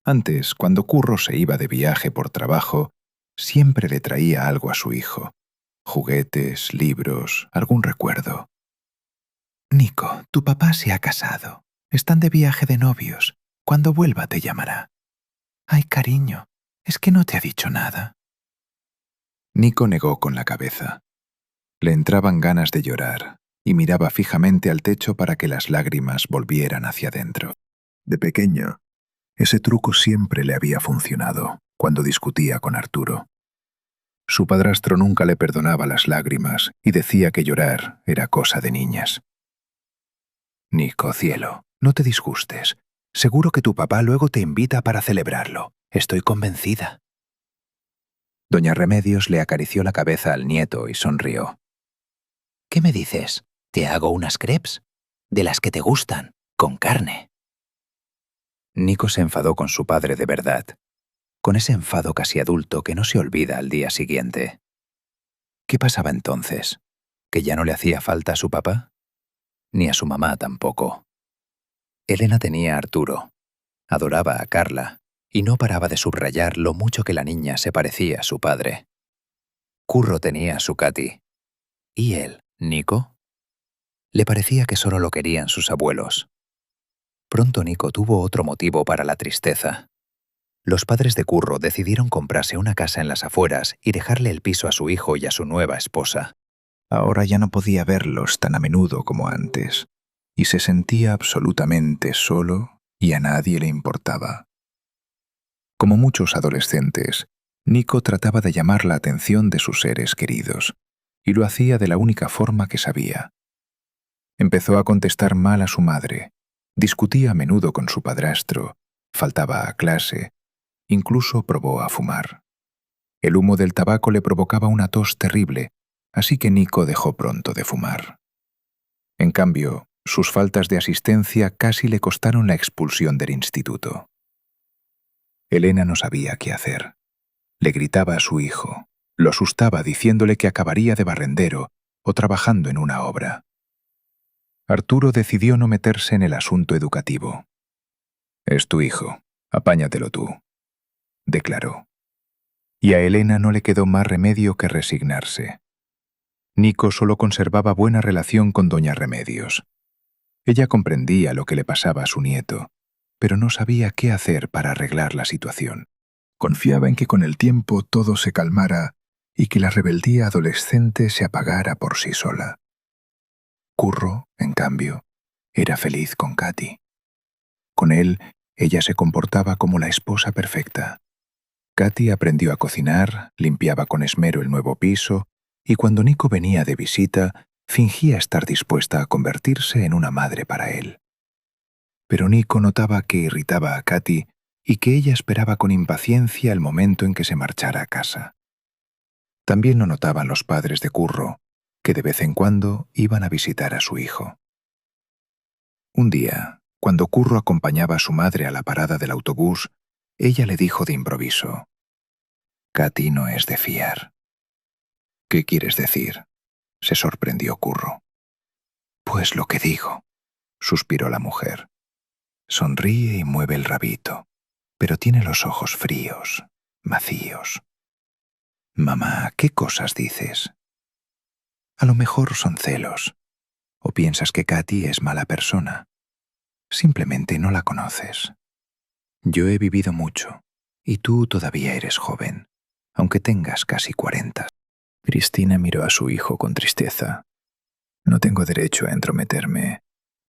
Antes, cuando Curro se iba de viaje por trabajo, siempre le traía algo a su hijo: juguetes, libros, algún recuerdo. «Nico, tu papá se ha casado. Están de viaje de novios. Cuando vuelva te llamará». «Ay, cariño, es que no te ha dicho nada». Nico negó con la cabeza. Le entraban ganas de llorar y miraba fijamente al techo para que las lágrimas volvieran hacia adentro. De pequeño, ese truco siempre le había funcionado cuando discutía con Arturo. Su padrastro nunca le perdonaba las lágrimas y decía que llorar era cosa de niñas. «Nico, cielo, no te disgustes. Seguro que tu papá luego te invita para celebrarlo. Estoy convencida». Doña Remedios le acarició la cabeza al nieto y sonrió. «¿Qué me dices? ¿Te hago unas crepes? De las que te gustan, con carne». Nico se enfadó con su padre de verdad, con ese enfado casi adulto que no se olvida al día siguiente. ¿Qué pasaba entonces? ¿Que ya no le hacía falta a su papá? Ni a su mamá tampoco. Elena tenía a Arturo, adoraba a Carla y no paraba de subrayar lo mucho que la niña se parecía a su padre. Curro tenía a su Katy. ¿Y él, Nico? Le parecía que solo lo querían sus abuelos. Pronto Nico tuvo otro motivo para la tristeza. Los padres de Curro decidieron comprarse una casa en las afueras y dejarle el piso a su hijo y a su nueva esposa. Ahora ya no podía verlos tan a menudo como antes, y se sentía absolutamente solo y a nadie le importaba. Como muchos adolescentes, Nico trataba de llamar la atención de sus seres queridos, y lo hacía de la única forma que sabía. Empezó a contestar mal a su madre, discutía a menudo con su padrastro, faltaba a clase, incluso probó a fumar. El humo del tabaco le provocaba una tos terrible, así que Nico dejó pronto de fumar. En cambio, sus faltas de asistencia casi le costaron la expulsión del instituto. Elena no sabía qué hacer. Le gritaba a su hijo, lo asustaba diciéndole que acabaría de barrendero o trabajando en una obra. Arturo decidió no meterse en el asunto educativo. «Es tu hijo, apáñatelo tú», declaró. Y a Elena no le quedó más remedio que resignarse. Nico solo conservaba buena relación con doña Remedios. Ella comprendía lo que le pasaba a su nieto, pero no sabía qué hacer para arreglar la situación. Confiaba en que con el tiempo todo se calmara y que la rebeldía adolescente se apagara por sí sola. Curro, en cambio, era feliz con Katy. Con él, ella se comportaba como la esposa perfecta. Katy aprendió a cocinar, limpiaba con esmero el nuevo piso, y cuando Nico venía de visita, fingía estar dispuesta a convertirse en una madre para él. Pero Nico notaba que irritaba a Katy y que ella esperaba con impaciencia el momento en que se marchara a casa. También lo notaban los padres de Curro, que de vez en cuando iban a visitar a su hijo. Un día, cuando Curro acompañaba a su madre a la parada del autobús, ella le dijo de improviso: «Katy no es de fiar». «¿Qué quieres decir?», se sorprendió Curro. Pues lo que digo, suspiró la mujer. Sonríe y mueve el rabito, pero tiene los ojos fríos, vacíos. Mamá, ¿qué cosas dices? A lo mejor son celos. ¿O piensas que Katy es mala persona? Simplemente no la conoces. Yo he vivido mucho, y tú todavía eres joven, aunque tengas casi 40. Cristina miró a su hijo con tristeza. No tengo derecho a entrometerme,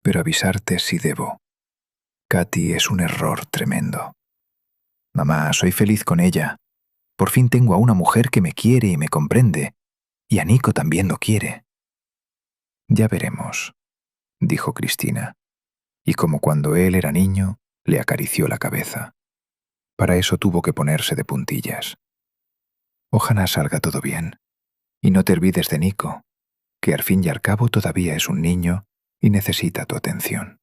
pero avisarte sí debo. Katy es un error tremendo. Mamá, soy feliz con ella. Por fin tengo a una mujer que me quiere y me comprende, y a Nico también lo quiere. Ya veremos, dijo Cristina, y como cuando él era niño, le acarició la cabeza. Para eso tuvo que ponerse de puntillas. Ojalá salga todo bien. Y no te olvides de Nico, que al fin y al cabo todavía es un niño y necesita tu atención.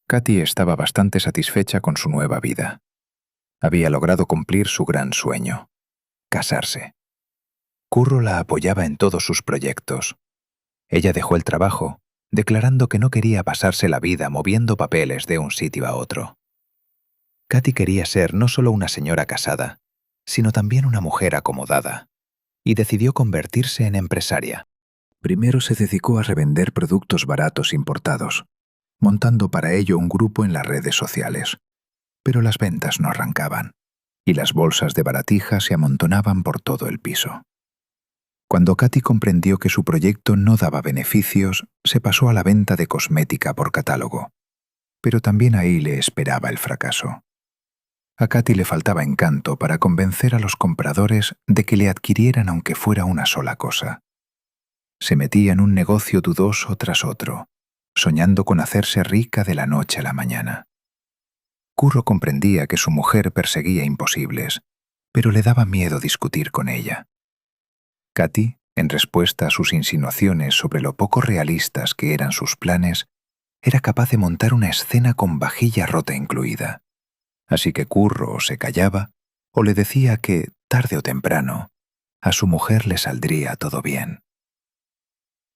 Katy estaba bastante satisfecha con su nueva vida. Había logrado cumplir su gran sueño, casarse. Curro la apoyaba en todos sus proyectos. Ella dejó el trabajo, declarando que no quería pasarse la vida moviendo papeles de un sitio a otro. Katy quería ser no solo una señora casada, sino también una mujer acomodada, y decidió convertirse en empresaria. Primero se dedicó a revender productos baratos importados, montando para ello un grupo en las redes sociales. Pero las ventas no arrancaban, y las bolsas de baratijas se amontonaban por todo el piso. Cuando Katy comprendió que su proyecto no daba beneficios, se pasó a la venta de cosmética por catálogo. Pero también ahí le esperaba el fracaso. A Katy le faltaba encanto para convencer a los compradores de que le adquirieran aunque fuera una sola cosa. Se metía en un negocio dudoso tras otro, soñando con hacerse rica de la noche a la mañana. Curro comprendía que su mujer perseguía imposibles, pero le daba miedo discutir con ella. Katy, en respuesta a sus insinuaciones sobre lo poco realistas que eran sus planes, era capaz de montar una escena con vajilla rota incluida. Así que Curro o se callaba o le decía que, tarde o temprano, a su mujer le saldría todo bien.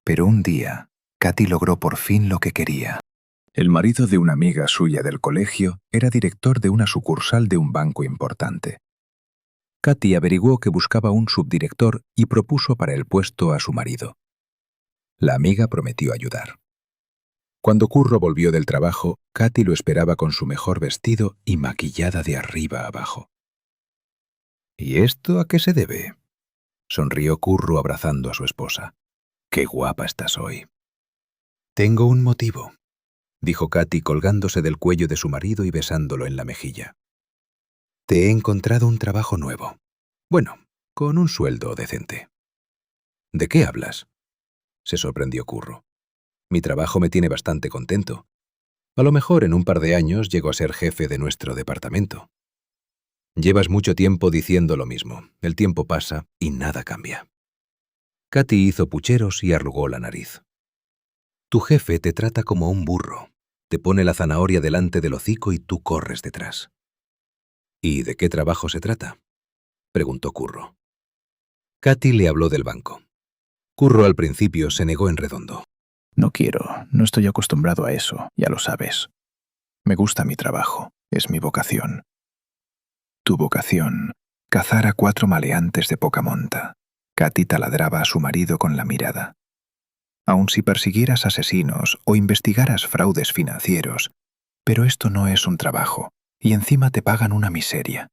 Pero un día, Katy logró por fin lo que quería. El marido de una amiga suya del colegio era director de una sucursal de un banco importante. Katy averiguó que buscaba un subdirector y propuso para el puesto a su marido. La amiga prometió ayudar. Cuando Curro volvió del trabajo, Katy lo esperaba con su mejor vestido y maquillada de arriba a abajo. ¿Y esto a qué se debe?, sonrió Curro abrazando a su esposa. ¡Qué guapa estás hoy! Tengo un motivo, dijo Katy colgándose del cuello de su marido y besándolo en la mejilla. Te he encontrado un trabajo nuevo. Bueno, con un sueldo decente. ¿De qué hablas?, se sorprendió Curro. Mi trabajo me tiene bastante contento. A lo mejor en un par de años llego a ser jefe de nuestro departamento. Llevas mucho tiempo diciendo lo mismo. El tiempo pasa y nada cambia. Katy hizo pucheros y arrugó la nariz. Tu jefe te trata como un burro. Te pone la zanahoria delante del hocico y tú corres detrás. ¿Y de qué trabajo se trata?, preguntó Curro. Katy le habló del banco. Curro al principio se negó en redondo. No quiero, no estoy acostumbrado a eso, ya lo sabes. Me gusta mi trabajo, es mi vocación. Tu vocación, cazar a 4 maleantes de poca monta. Katy taladraba a su marido con la mirada. Aun si persiguieras asesinos o investigaras fraudes financieros, pero esto no es un trabajo, y encima te pagan una miseria.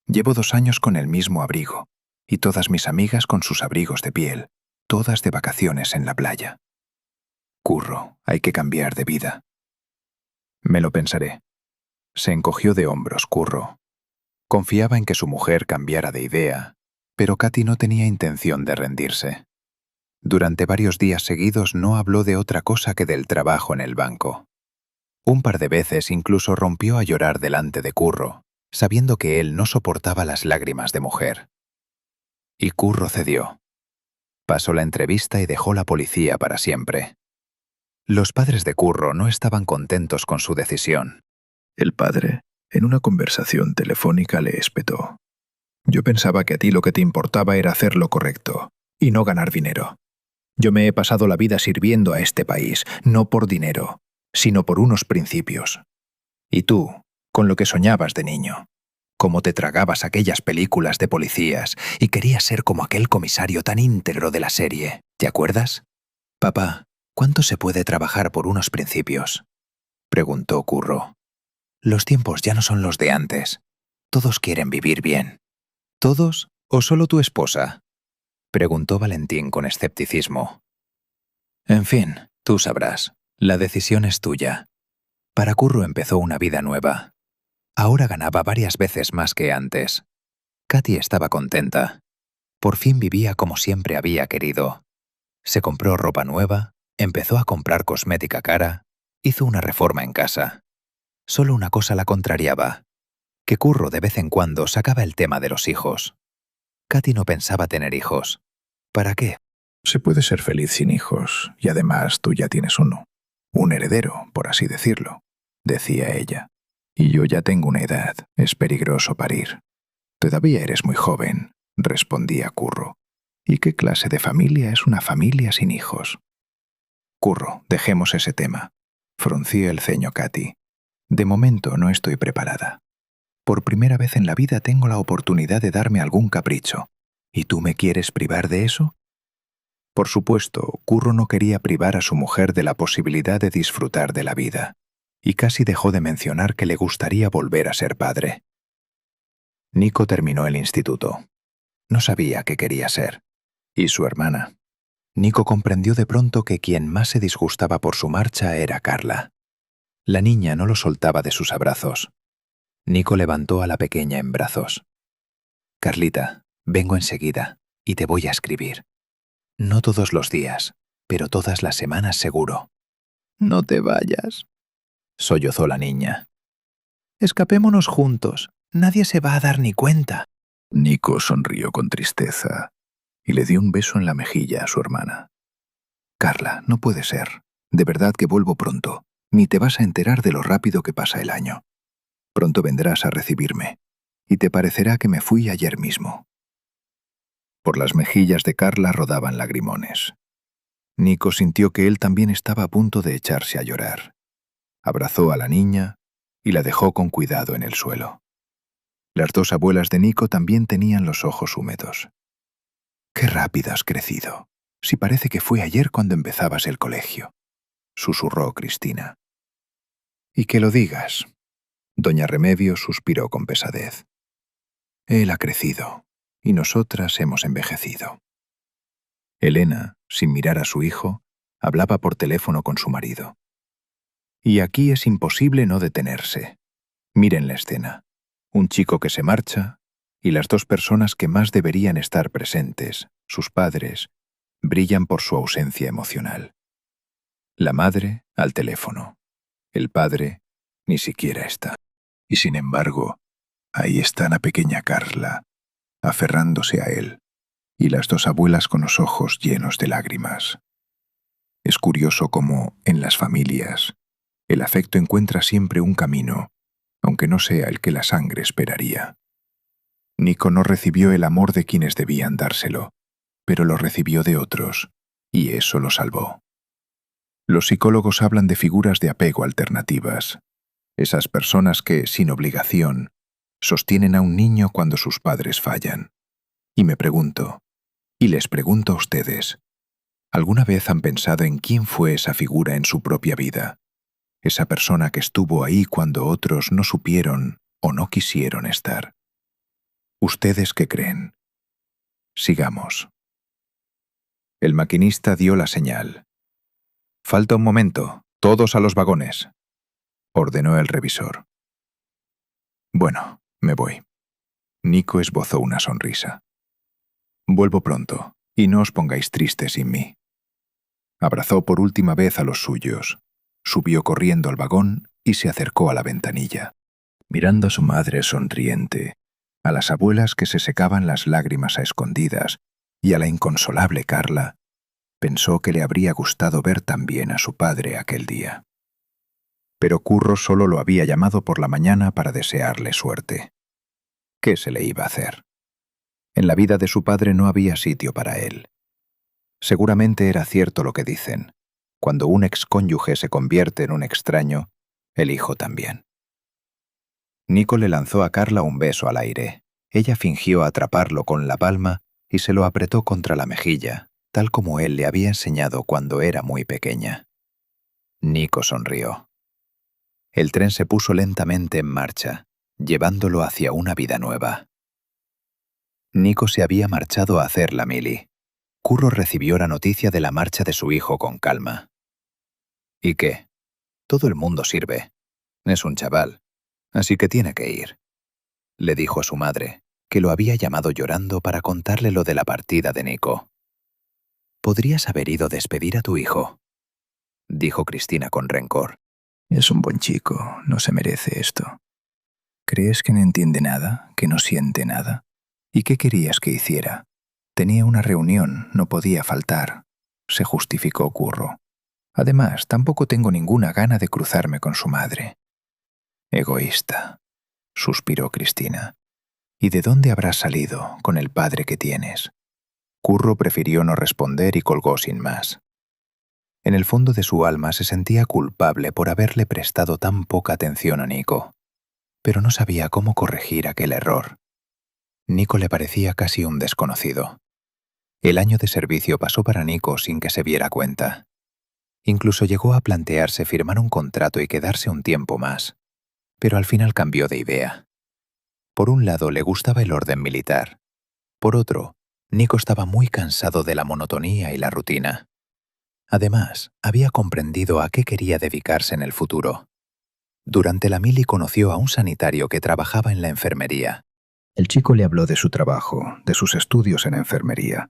Llevo 2 años con el mismo abrigo, y todas mis amigas con sus abrigos de piel, todas de vacaciones en la playa. Curro, hay que cambiar de vida. Me lo pensaré. Se encogió de hombros Curro. Confiaba en que su mujer cambiara de idea, pero Katy no tenía intención de rendirse. Durante varios días seguidos no habló de otra cosa que del trabajo en el banco. Un par de veces incluso rompió a llorar delante de Curro, sabiendo que él no soportaba las lágrimas de mujer. Y Curro cedió. Pasó la entrevista y dejó la policía para siempre. Los padres de Curro no estaban contentos con su decisión. El padre, en una conversación telefónica, le espetó. Yo pensaba que a ti lo que te importaba era hacer lo correcto, y no ganar dinero. Yo me he pasado la vida sirviendo a este país, no por dinero, sino por unos principios. Y tú, con lo que soñabas de niño, cómo te tragabas aquellas películas de policías y querías ser como aquel comisario tan íntegro de la serie, ¿te acuerdas? Papá, ¿cuánto se puede trabajar por unos principios?, preguntó Curro. Los tiempos ya no son los de antes. Todos quieren vivir bien. ¿Todos o solo tu esposa?, preguntó Valentín con escepticismo. En fin, tú sabrás. La decisión es tuya. Para Curro empezó una vida nueva. Ahora ganaba varias veces más que antes. Katy estaba contenta. Por fin vivía como siempre había querido. Se compró ropa nueva, empezó a comprar cosmética cara, hizo una reforma en casa. Solo una cosa la contrariaba, que Curro de vez en cuando sacaba el tema de los hijos. Katy no pensaba tener hijos. ¿Para qué? Se puede ser feliz sin hijos, y además tú ya tienes uno. Un heredero, por así decirlo, decía ella. Y yo ya tengo una edad, es peligroso parir. Todavía eres muy joven, respondía Curro. ¿Y qué clase de familia es una familia sin hijos? Curro, dejemos ese tema. Frunció el ceño Katy. De momento no estoy preparada. Por primera vez en la vida tengo la oportunidad de darme algún capricho. ¿Y tú me quieres privar de eso? Por supuesto, Curro no quería privar a su mujer de la posibilidad de disfrutar de la vida, y casi dejó de mencionar que le gustaría volver a ser padre. Nico terminó el instituto. No sabía qué quería ser. ¿Y su hermana? Nico comprendió de pronto que quien más se disgustaba por su marcha era Carla. La niña no lo soltaba de sus abrazos. Nico levantó a la pequeña en brazos. Carlita, vengo enseguida y te voy a escribir. No todos los días, pero todas las semanas seguro. No te vayas, sollozó la niña. Escapémonos juntos, nadie se va a dar ni cuenta. Nico sonrió con tristeza y le dio un beso en la mejilla a su hermana. Carla, no puede ser. De verdad que vuelvo pronto. Ni te vas a enterar de lo rápido que pasa el año. Pronto vendrás a recibirme, y te parecerá que me fui ayer mismo. Por las mejillas de Carla rodaban lagrimones. Nico sintió que él también estaba a punto de echarse a llorar. Abrazó a la niña y la dejó con cuidado en el suelo. Las dos abuelas de Nico también tenían los ojos húmedos. «Qué rápido has crecido. Si parece que fue ayer cuando empezabas el colegio», susurró Cristina. «Y que lo digas». Doña Remedios suspiró con pesadez. «Él ha crecido, y nosotras hemos envejecido». Elena, sin mirar a su hijo, hablaba por teléfono con su marido. Y aquí es imposible no detenerse. Miren la escena. Un chico que se marcha, y las dos personas que más deberían estar presentes, sus padres, brillan por su ausencia emocional. La madre, al teléfono. El padre, ni siquiera está. Y sin embargo, ahí está la pequeña Carla, aferrándose a él, y las dos abuelas con los ojos llenos de lágrimas. Es curioso cómo, en las familias, el afecto encuentra siempre un camino, aunque no sea el que la sangre esperaría. Nico no recibió el amor de quienes debían dárselo, pero lo recibió de otros, y eso lo salvó. Los psicólogos hablan de figuras de apego alternativas, esas personas que, sin obligación, sostienen a un niño cuando sus padres fallan. Y me pregunto, y les pregunto a ustedes, ¿alguna vez han pensado en quién fue esa figura en su propia vida? Esa persona que estuvo ahí cuando otros no supieron o no quisieron estar. ¿Ustedes qué creen? Sigamos. El maquinista dio la señal. «Falta un momento, todos a los vagones», ordenó el revisor. «Bueno, me voy». Nico esbozó una sonrisa. «Vuelvo pronto, y no os pongáis tristes sin mí». Abrazó por última vez a los suyos, subió corriendo al vagón y se acercó a la ventanilla. Mirando a su madre sonriente, a las abuelas que se secaban las lágrimas a escondidas y a la inconsolable Carla, pensó que le habría gustado ver también a su padre aquel día. Pero Curro solo lo había llamado por la mañana para desearle suerte. ¿Qué se le iba a hacer? En la vida de su padre no había sitio para él. Seguramente era cierto lo que dicen. Cuando un excónyuge se convierte en un extraño, el hijo también. Nico le lanzó a Carla un beso al aire. Ella fingió atraparlo con la palma y se lo apretó contra la mejilla, tal como él le había enseñado cuando era muy pequeña. Nico sonrió. El tren se puso lentamente en marcha, llevándolo hacia una vida nueva. Nico se había marchado a hacer la mili. Curro recibió la noticia de la marcha de su hijo con calma. ¿Y qué? Todo el mundo sirve. Es un chaval, así que tiene que ir. Le dijo a su madre, que lo había llamado llorando para contarle lo de la partida de Nico. «Podrías haber ido a despedir a tu hijo», dijo Cristina con rencor. «Es un buen chico, no se merece esto. ¿Crees que no entiende nada, que no siente nada? ¿Y qué querías que hiciera? Tenía una reunión, no podía faltar», se justificó Curro. «Además, tampoco tengo ninguna gana de cruzarme con su madre». «Egoísta», suspiró Cristina. «¿Y de dónde habrás salido con el padre que tienes?» Curro prefirió no responder y colgó sin más. En el fondo de su alma se sentía culpable por haberle prestado tan poca atención a Nico, pero no sabía cómo corregir aquel error. Nico le parecía casi un desconocido. El año de servicio pasó para Nico sin que se diera cuenta. Incluso llegó a plantearse firmar un contrato y quedarse un tiempo más, pero al final cambió de idea. Por un lado le gustaba el orden militar. Por otro, Nico estaba muy cansado de la monotonía y la rutina. Además, había comprendido a qué quería dedicarse en el futuro. Durante la mili conoció a un sanitario que trabajaba en la enfermería. El chico le habló de su trabajo, de sus estudios en enfermería,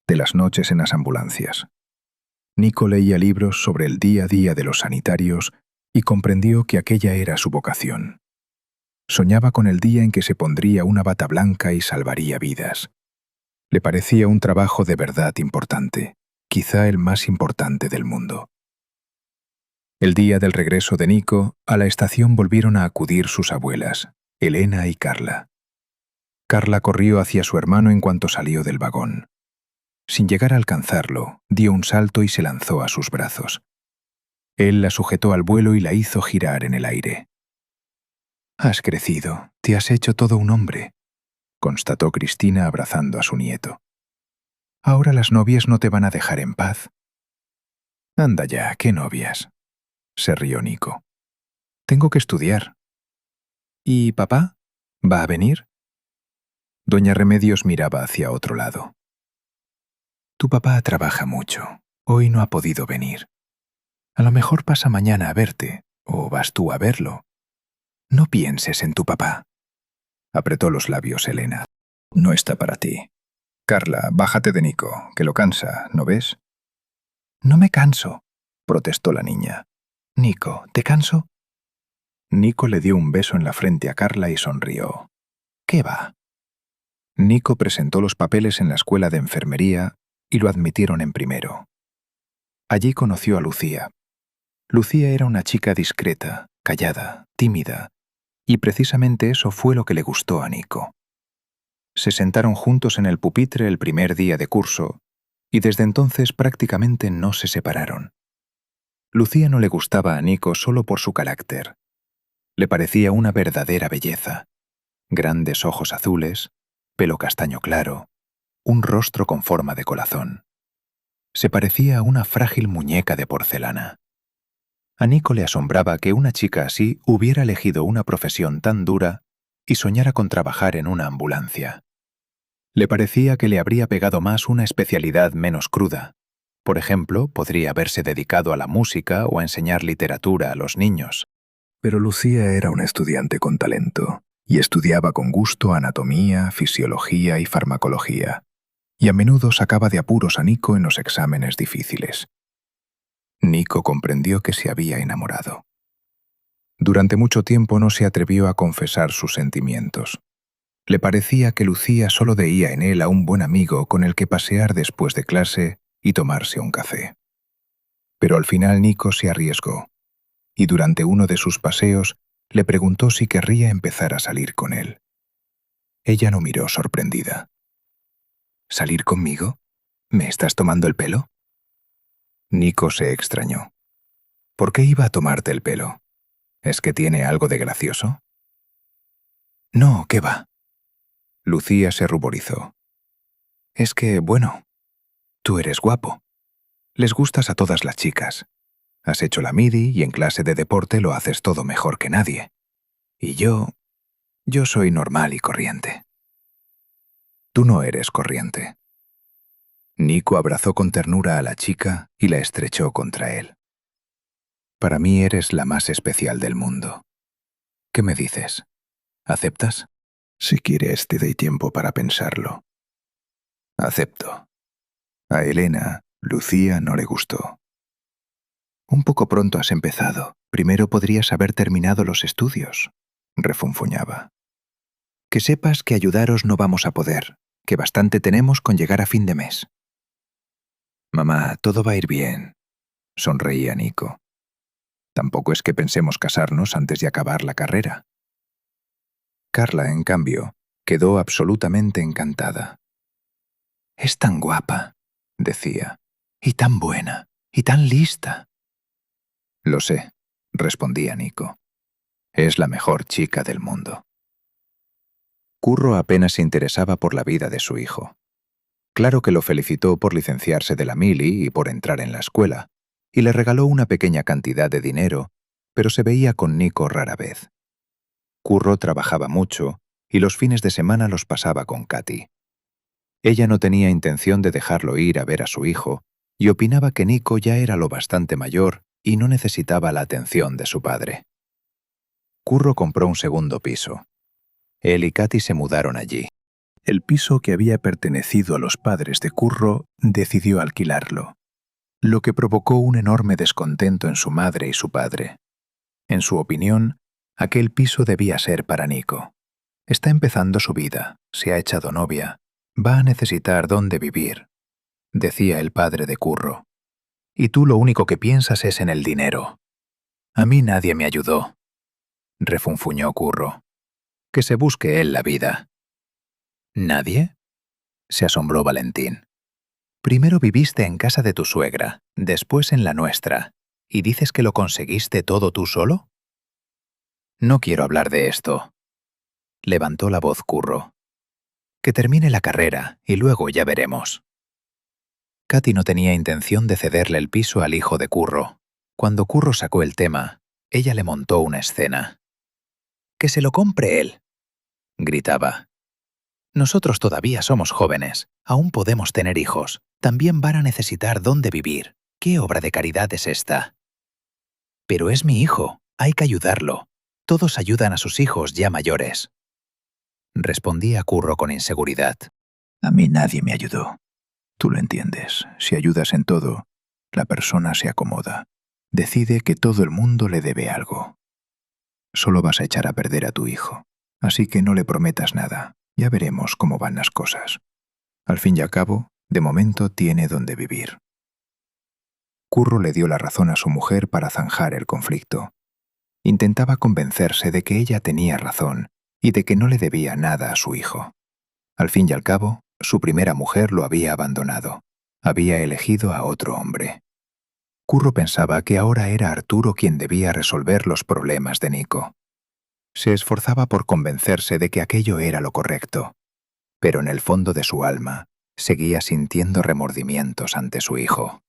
de las noches en las ambulancias. Nico leía libros sobre el día a día de los sanitarios y comprendió que aquella era su vocación. Soñaba con el día en que se pondría una bata blanca y salvaría vidas. Le parecía un trabajo de verdad importante, quizá el más importante del mundo. El día del regreso de Nico, a la estación volvieron a acudir sus abuelas, Elena y Carla. Carla corrió hacia su hermano en cuanto salió del vagón. Sin llegar a alcanzarlo, dio un salto y se lanzó a sus brazos. Él la sujetó al vuelo y la hizo girar en el aire. «Has crecido, te has hecho todo un hombre», constató Cristina abrazando a su nieto. «Ahora las novias no te van a dejar en paz». «Anda ya, ¿qué novias?», se rió Nico. «Tengo que estudiar». «¿Y papá? ¿Va a venir?». Doña Remedios miraba hacia otro lado. «Tu papá trabaja mucho. Hoy no ha podido venir. A lo mejor pasa mañana a verte, o vas tú a verlo. No pienses en tu papá». Apretó los labios Elena. «No está para ti. Carla, bájate de Nico, que lo cansa, ¿no ves?». «No me canso», protestó la niña. «Nico, ¿te canso?». Nico le dio un beso en la frente a Carla y sonrió. «¿Qué va?». Nico presentó los papeles en la escuela de enfermería y lo admitieron en primero. Allí conoció a Lucía. Lucía era una chica discreta, callada, tímida, y precisamente eso fue lo que le gustó a Nico. Se sentaron juntos en el pupitre el primer día de curso, y desde entonces prácticamente no se separaron. Lucía no le gustaba a Nico solo por su carácter. Le parecía una verdadera belleza. Grandes ojos azules, pelo castaño claro, un rostro con forma de corazón. Se parecía a una frágil muñeca de porcelana. A Nico le asombraba que una chica así hubiera elegido una profesión tan dura y soñara con trabajar en una ambulancia. Le parecía que le habría pegado más una especialidad menos cruda. Por ejemplo, podría haberse dedicado a la música o a enseñar literatura a los niños. Pero Lucía era una estudiante con talento y estudiaba con gusto anatomía, fisiología y farmacología, y a menudo sacaba de apuros a Nico en los exámenes difíciles. Nico comprendió que se había enamorado. Durante mucho tiempo no se atrevió a confesar sus sentimientos. Le parecía que Lucía solo veía en él a un buen amigo con el que pasear después de clase y tomarse un café. Pero al final Nico se arriesgó, y durante uno de sus paseos le preguntó si querría empezar a salir con él. Ella no miró sorprendida. «¿Salir conmigo?». ¿Me estás tomando el pelo? Nico se extrañó. ¿Por qué iba a tomarte el pelo? ¿Es que tiene algo de gracioso? No, ¿qué va? Lucía se ruborizó. Es que, bueno, tú eres guapo. Les gustas a todas las chicas. Has hecho la midi y en clase de deporte lo haces todo mejor que nadie. Y yo soy normal y corriente. Tú no eres corriente. Nico abrazó con ternura a la chica y la estrechó contra él. Para mí eres la más especial del mundo. ¿Qué me dices? ¿Aceptas? Si quieres, te doy tiempo para pensarlo. Acepto. A Elena, Lucía no le gustó. Un poco pronto has empezado. Primero podrías haber terminado los estudios, refunfuñaba. Que sepas que ayudaros no vamos a poder, que bastante tenemos con llegar a fin de mes. Mamá, todo va a ir bien, sonreía Nico. Tampoco es que pensemos casarnos antes de acabar la carrera. Carla, en cambio, quedó absolutamente encantada. Es tan guapa, decía, y tan buena, y tan lista. Lo sé, respondía Nico. Es la mejor chica del mundo. Curro apenas se interesaba por la vida de su hijo. Claro que lo felicitó por licenciarse de la mili y por entrar en la escuela, y le regaló una pequeña cantidad de dinero, pero se veía con Nico rara vez. Curro trabajaba mucho y los fines de semana los pasaba con Katy. Ella no tenía intención de dejarlo ir a ver a su hijo y opinaba que Nico ya era lo bastante mayor y no necesitaba la atención de su padre. Curro compró un segundo piso. Él y Katy se mudaron allí. El piso que había pertenecido a los padres de Curro decidió alquilarlo, lo que provocó un enorme descontento en su madre y su padre. En su opinión, aquel piso debía ser para Nico. Está empezando su vida, se ha echado novia, va a necesitar dónde vivir, decía el padre de Curro. Y tú lo único que piensas es en el dinero. A mí nadie me ayudó, refunfuñó Curro. Que se busque él la vida. ¿Nadie? Se asombró Valentín. Primero viviste en casa de tu suegra, después en la nuestra, ¿y dices que lo conseguiste todo tú solo? No quiero hablar de esto. Levantó la voz Curro. Que termine la carrera y luego ya veremos. Katy no tenía intención de cederle el piso al hijo de Curro. Cuando Curro sacó el tema, ella le montó una escena. «¡Que se lo compre él!», gritaba. «Nosotros todavía somos jóvenes, aún podemos tener hijos, también van a necesitar dónde vivir. ¿Qué obra de caridad es esta?» «Pero es mi hijo, hay que ayudarlo. Todos ayudan a sus hijos ya mayores», respondía Curro con inseguridad. «A mí nadie me ayudó. Tú lo entiendes, si ayudas en todo, la persona se acomoda. Decide que todo el mundo le debe algo. Solo vas a echar a perder a tu hijo, así que no le prometas nada. Ya veremos cómo van las cosas. Al fin y al cabo, de momento tiene donde vivir». Curro le dio la razón a su mujer para zanjar el conflicto. Intentaba convencerse de que ella tenía razón y de que no le debía nada a su hijo. Al fin y al cabo, su primera mujer lo había abandonado. Había elegido a otro hombre. Curro pensaba que ahora era Arturo quien debía resolver los problemas de Nico. Se esforzaba por convencerse de que aquello era lo correcto, pero en el fondo de su alma seguía sintiendo remordimientos ante su hijo.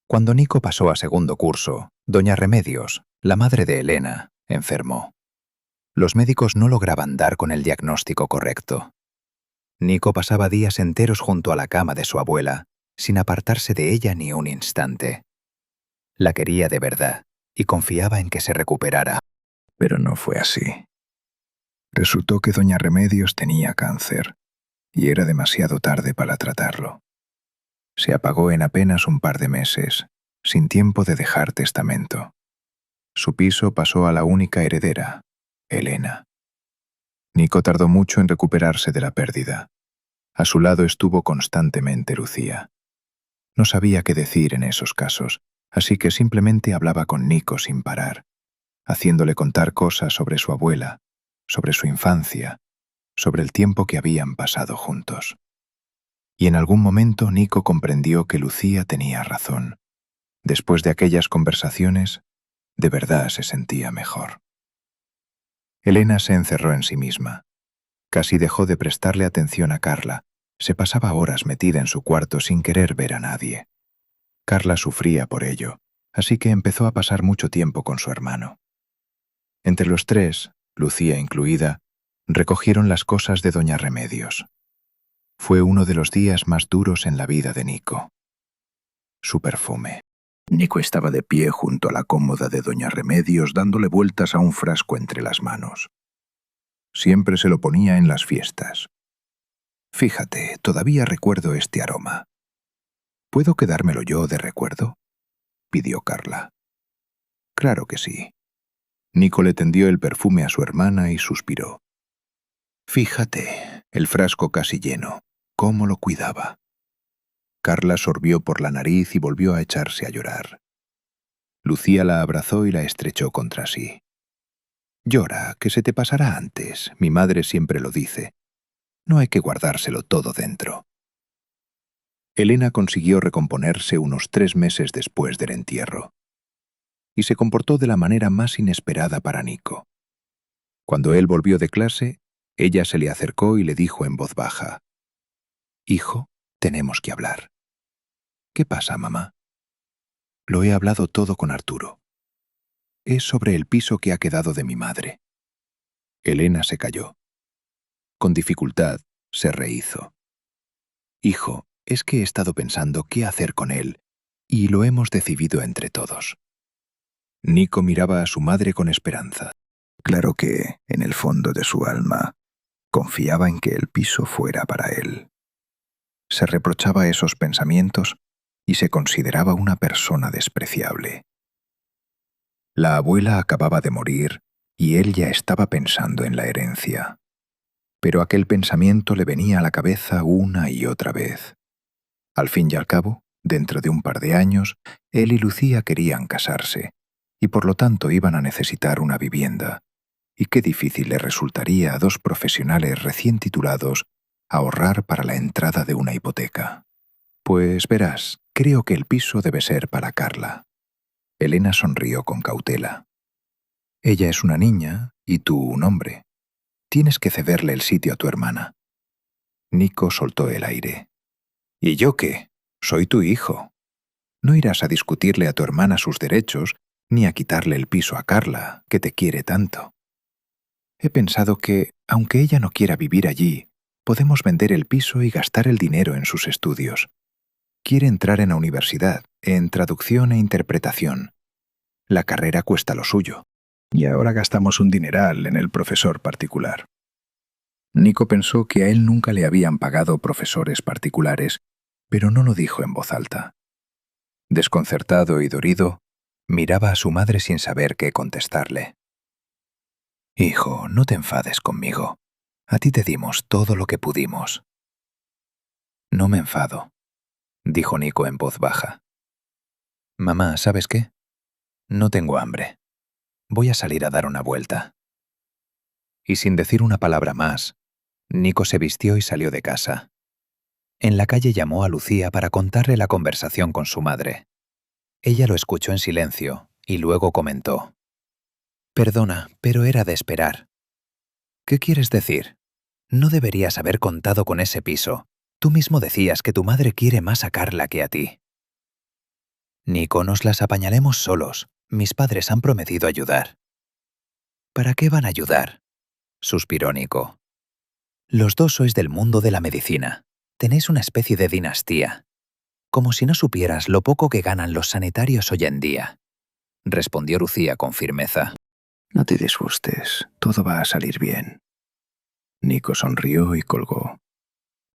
Cuando Nico pasó a segundo curso, doña Remedios, la madre de Elena, enfermó. Los médicos no lograban dar con el diagnóstico correcto. Nico pasaba días enteros junto a la cama de su abuela, sin apartarse de ella ni un instante. La quería de verdad y confiaba en que se recuperara. Pero no fue así. Resultó que doña Remedios tenía cáncer y era demasiado tarde para tratarlo. Se apagó en apenas un par de meses, sin tiempo de dejar testamento. Su piso pasó a la única heredera, Elena. Nico tardó mucho en recuperarse de la pérdida. A su lado estuvo constantemente Lucía. No sabía qué decir en esos casos, así que simplemente hablaba con Nico sin parar, haciéndole contar cosas sobre su abuela, sobre su infancia, sobre el tiempo que habían pasado juntos. Y en algún momento Nico comprendió que Lucía tenía razón. Después de aquellas conversaciones, de verdad se sentía mejor. Elena se encerró en sí misma. Casi dejó de prestarle atención a Carla. Se pasaba horas metida en su cuarto sin querer ver a nadie. Carla sufría por ello, así que empezó a pasar mucho tiempo con su hermano. Entre los tres, Lucía incluida, recogieron las cosas de doña Remedios. Fue uno de los días más duros en la vida de Nico. Su perfume. Nico estaba de pie junto a la cómoda de doña Remedios dándole vueltas a un frasco entre las manos. Siempre se lo ponía en las fiestas. Fíjate, todavía recuerdo este aroma. ¿Puedo quedármelo yo de recuerdo?, pidió Carla. Claro que sí. Nico le tendió el perfume a su hermana y suspiró. Fíjate, el frasco casi lleno, cómo lo cuidaba. Carla sorbió por la nariz y volvió a echarse a llorar. Lucía la abrazó y la estrechó contra sí. Llora, que se te pasará antes, mi madre siempre lo dice. No hay que guardárselo todo dentro. Elena consiguió recomponerse unos 3 meses después del entierro. Y se comportó de la manera más inesperada para Nico. Cuando él volvió de clase, ella se le acercó y le dijo en voz baja: «Hijo, tenemos que hablar». «¿Qué pasa, mamá?» «Lo he hablado todo con Arturo. Es sobre el piso que ha quedado de mi madre». Elena se calló. Con dificultad, se rehizo. «Hijo, es que he estado pensando qué hacer con él, y lo hemos decidido entre todos». Nico miraba a su madre con esperanza. Claro que, en el fondo de su alma, confiaba en que el piso fuera para él. Se reprochaba esos pensamientos y se consideraba una persona despreciable. La abuela acababa de morir y él ya estaba pensando en la herencia. Pero aquel pensamiento le venía a la cabeza una y otra vez. Al fin y al cabo, dentro de un par de años, él y Lucía querían casarse, y por lo tanto iban a necesitar una vivienda. Y qué difícil le resultaría a 2 profesionales recién titulados ahorrar para la entrada de una hipoteca. Pues verás, creo que el piso debe ser para Carla. Elena sonrió con cautela. Ella es una niña y tú un hombre. Tienes que cederle el sitio a tu hermana. Nico soltó el aire. ¿Y yo qué? Soy tu hijo. No irás a discutirle a tu hermana sus derechos ni a quitarle el piso a Carla, que te quiere tanto. He pensado que, aunque ella no quiera vivir allí, podemos vender el piso y gastar el dinero en sus estudios. Quiere entrar en la universidad, en traducción e interpretación. La carrera cuesta lo suyo. Y ahora gastamos un dineral en el profesor particular. Nico pensó que a él nunca le habían pagado profesores particulares, pero no lo dijo en voz alta. Desconcertado y dolido, miraba a su madre sin saber qué contestarle. Hijo, no te enfades conmigo. A ti te dimos todo lo que pudimos. No me enfado, dijo Nico en voz baja. Mamá, ¿sabes qué? No tengo hambre. Voy a salir a dar una vuelta. Y sin decir una palabra más, Nico se vistió y salió de casa. En la calle llamó a Lucía para contarle la conversación con su madre. Ella lo escuchó en silencio y luego comentó: «Perdona, pero era de esperar». «¿Qué quieres decir? No deberías haber contado con ese piso. Tú mismo decías que tu madre quiere más a Carla que a ti». «Nico, nos las apañaremos solos. Mis padres han prometido ayudar». «¿Para qué van a ayudar?», suspiró Nico. «Los dos sois del mundo de la medicina. Tenéis una especie de dinastía. Como si no supieras lo poco que ganan los sanitarios hoy en día», respondió Lucía con firmeza. «No te disgustes, todo va a salir bien». Nico sonrió y colgó.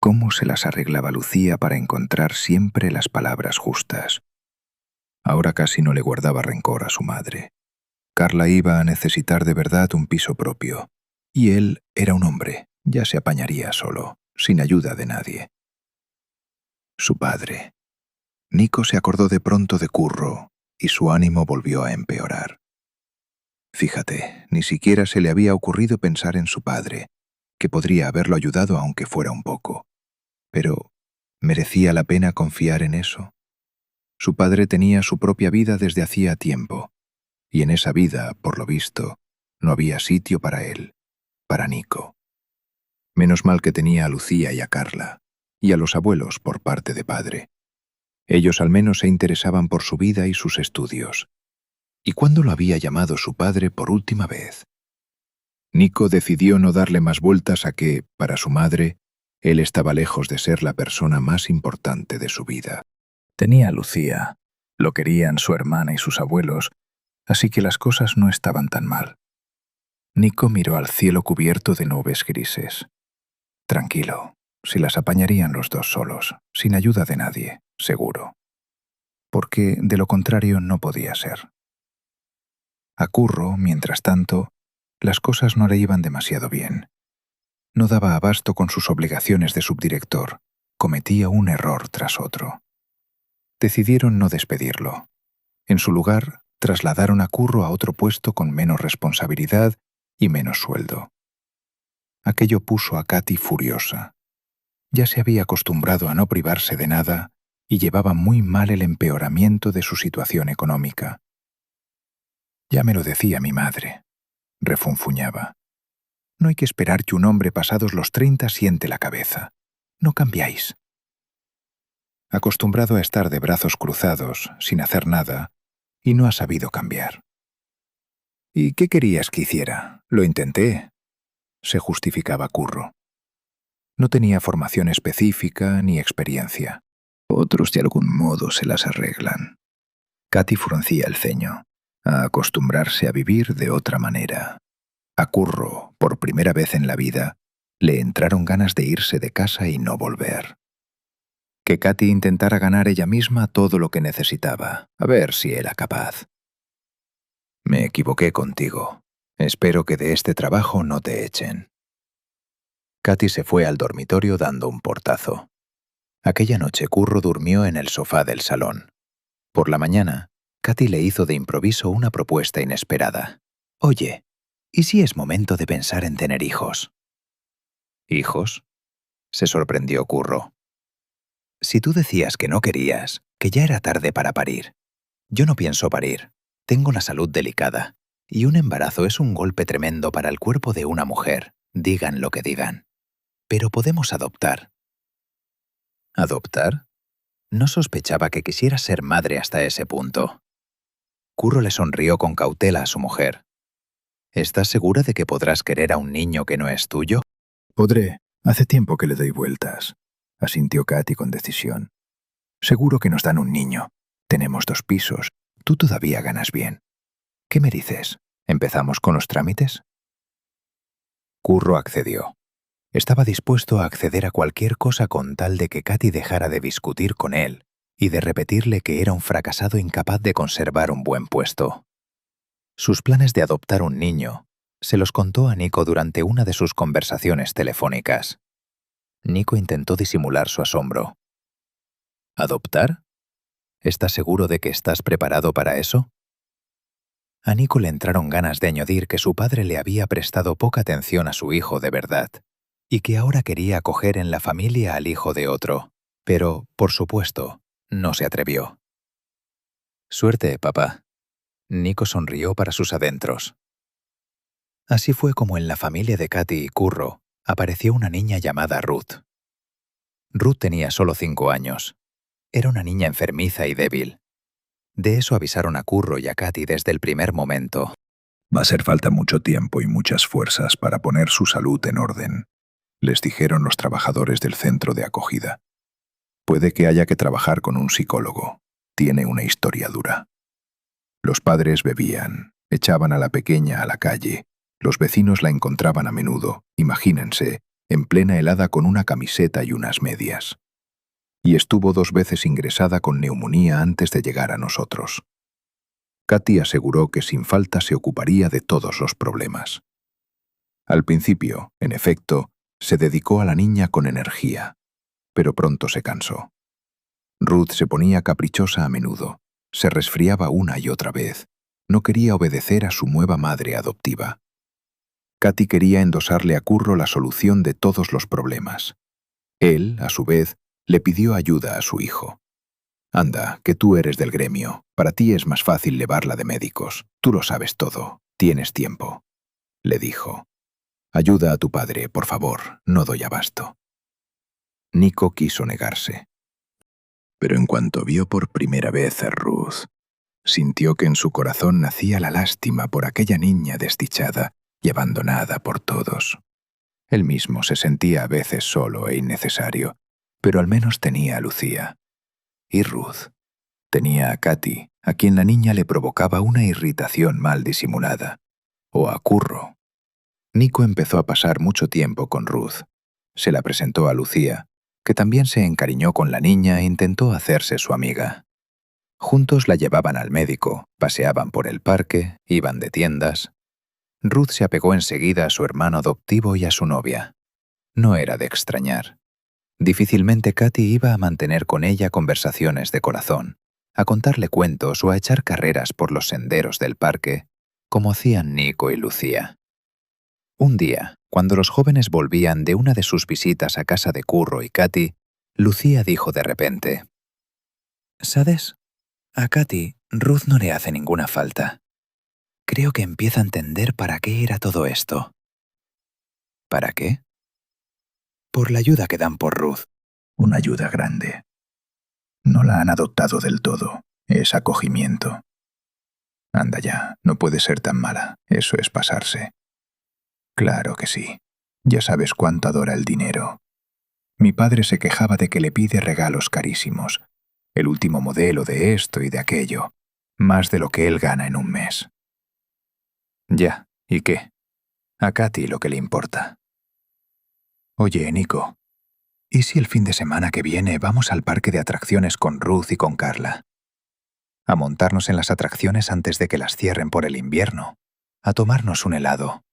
¿Cómo se las arreglaba Lucía para encontrar siempre las palabras justas? Ahora casi no le guardaba rencor a su madre. Carla iba a necesitar de verdad un piso propio, y él era un hombre, ya se apañaría solo, sin ayuda de nadie. Su padre. Nico se acordó de pronto de Curro, y su ánimo volvió a empeorar. Fíjate, ni siquiera se le había ocurrido pensar en su padre, que podría haberlo ayudado aunque fuera un poco. Pero, ¿Merecía la pena confiar en eso? Su padre tenía su propia vida desde hacía tiempo, y en esa vida, por lo visto, no había sitio para él, para Nico. Menos mal que tenía a Lucía y a Carla, y a los abuelos por parte de padre. Ellos al menos se interesaban por su vida y sus estudios. ¿Y cuándo lo había llamado su padre por última vez? Nico decidió no darle más vueltas a que, para su madre, él estaba lejos de ser la persona más importante de su vida. Tenía a Lucía, lo querían su hermana y sus abuelos, así que las cosas no estaban tan mal. Nico miró al cielo cubierto de nubes grises. Tranquilo, si las apañarían los dos solos, sin ayuda de nadie, seguro. Porque de lo contrario no podía ser. A Curro, mientras tanto, las cosas no le iban demasiado bien. No daba abasto con sus obligaciones de subdirector, cometía un error tras otro. Decidieron no despedirlo. En su lugar, trasladaron a Curro a otro puesto con menos responsabilidad y menos sueldo. Aquello puso a Katy furiosa. Ya se había acostumbrado a no privarse de nada y llevaba muy mal el empeoramiento de su situación económica. Ya me lo decía mi madre, refunfuñaba. No hay que esperar que un hombre pasados los 30 siente la cabeza. No cambiáis. Acostumbrado a estar de brazos cruzados, sin hacer nada, y no ha sabido cambiar. ¿Y qué querías que hiciera? Lo intenté, se justificaba Curro. No tenía formación específica ni experiencia. Otros de algún modo se las arreglan. Katy fruncía el ceño, a acostumbrarse a vivir de otra manera. A Curro, por primera vez en la vida, le entraron ganas de irse de casa y no volver. Que Katy intentara ganar ella misma todo lo que necesitaba, a ver si era capaz. Me equivoqué contigo. Espero que de este trabajo no te echen. Katy se fue al dormitorio dando un portazo. Aquella noche Curro durmió en el sofá del salón. Por la mañana, Katy le hizo de improviso una propuesta inesperada. Oye, ¿y si es momento de pensar en tener hijos? ¿Hijos? Se sorprendió Curro. Si tú decías que no querías, que ya era tarde para parir. Yo no pienso parir. Tengo la salud delicada. Y un embarazo es un golpe tremendo para el cuerpo de una mujer, digan lo que digan. Pero podemos adoptar. ¿Adoptar? No sospechaba que quisiera ser madre hasta ese punto. Curro le sonrió con cautela a su mujer. ¿Estás segura de que podrás querer a un niño que no es tuyo? Podré. Hace tiempo que le doy vueltas, asintió Katy con decisión. Seguro que nos dan un niño. Tenemos 2 pisos. Tú todavía ganas bien. ¿Qué me dices? ¿Empezamos con los trámites? Curro accedió. Estaba dispuesto a acceder a cualquier cosa con tal de que Katy dejara de discutir con él y de repetirle que era un fracasado incapaz de conservar un buen puesto. Sus planes de adoptar un niño se los contó a Nico durante una de sus conversaciones telefónicas. Nico intentó disimular su asombro. ¿Adoptar? ¿Estás seguro de que estás preparado para eso? A Nico le entraron ganas de añadir que su padre le había prestado poca atención a su hijo de verdad, y que ahora quería acoger en la familia al hijo de otro, pero, por supuesto, no se atrevió. Suerte, papá. Nico sonrió para sus adentros. Así fue como en la familia de Katy y Curro apareció una niña llamada Ruth. Ruth tenía solo 5 años. Era una niña enfermiza y débil. De eso avisaron a Curro y a Katy desde el primer momento. Va a hacer falta mucho tiempo y muchas fuerzas para poner su salud en orden, les dijeron los trabajadores del centro de acogida. Puede que haya que trabajar con un psicólogo. Tiene una historia dura. Los padres bebían, echaban a la pequeña a la calle. Los vecinos la encontraban a menudo, imagínense, en plena helada con una camiseta y unas medias. Y estuvo 2 veces ingresada con neumonía antes de llegar a nosotros. Katy aseguró que sin falta se ocuparía de todos los problemas. Al principio, en efecto, se dedicó a la niña con energía, pero pronto se cansó. Ruth se ponía caprichosa a menudo, se resfriaba una y otra vez, no quería obedecer a su nueva madre adoptiva. Katy quería endosarle a Curro la solución de todos los problemas. Él, a su vez, Le pidió ayuda a su hijo. «Anda, que tú eres del gremio. Para ti es más fácil llevarla de médicos. Tú lo sabes todo. Tienes tiempo», le dijo. «Ayuda a tu padre, por favor. No doy abasto». Nico quiso negarse. Pero en cuanto vio por primera vez a Ruth, sintió que en su corazón nacía la lástima por aquella niña desdichada y abandonada por todos. Él mismo se sentía a veces solo e innecesario, pero al menos tenía a Lucía. Y Ruth tenía a Katy, a quien la niña le provocaba una irritación mal disimulada. O a Curro. Nico empezó a pasar mucho tiempo con Ruth. Se la presentó a Lucía, que también se encariñó con la niña e intentó hacerse su amiga. Juntos la llevaban al médico, paseaban por el parque, iban de tiendas. Ruth se apegó enseguida a su hermano adoptivo y a su novia. No era de extrañar. Difícilmente Katy iba a mantener con ella conversaciones de corazón, a contarle cuentos o a echar carreras por los senderos del parque, como hacían Nico y Lucía. Un día, cuando los jóvenes volvían de una de sus visitas a casa de Curro y Katy, Lucía dijo de repente: «¿Sabes? A Katy, Ruth no le hace ninguna falta. Creo que empieza a entender para qué era todo esto». «¿Para qué?» «Por la ayuda que dan por Ruth». Una ayuda grande. No la han adoptado del todo. Es acogimiento. Anda ya, no puede ser tan mala. Eso es pasarse. Claro que sí. Ya sabes cuánto adora el dinero. Mi padre se quejaba de que le pide regalos carísimos. El último modelo de esto y de aquello. Más de lo que él gana en un mes. Ya, ¿y qué? A Katy lo que le importa. Oye, Nico, ¿y si el fin de semana que viene vamos al parque de atracciones con Ruth y con Carla? A montarnos en las atracciones antes de que las cierren por el invierno. A tomarnos un helado.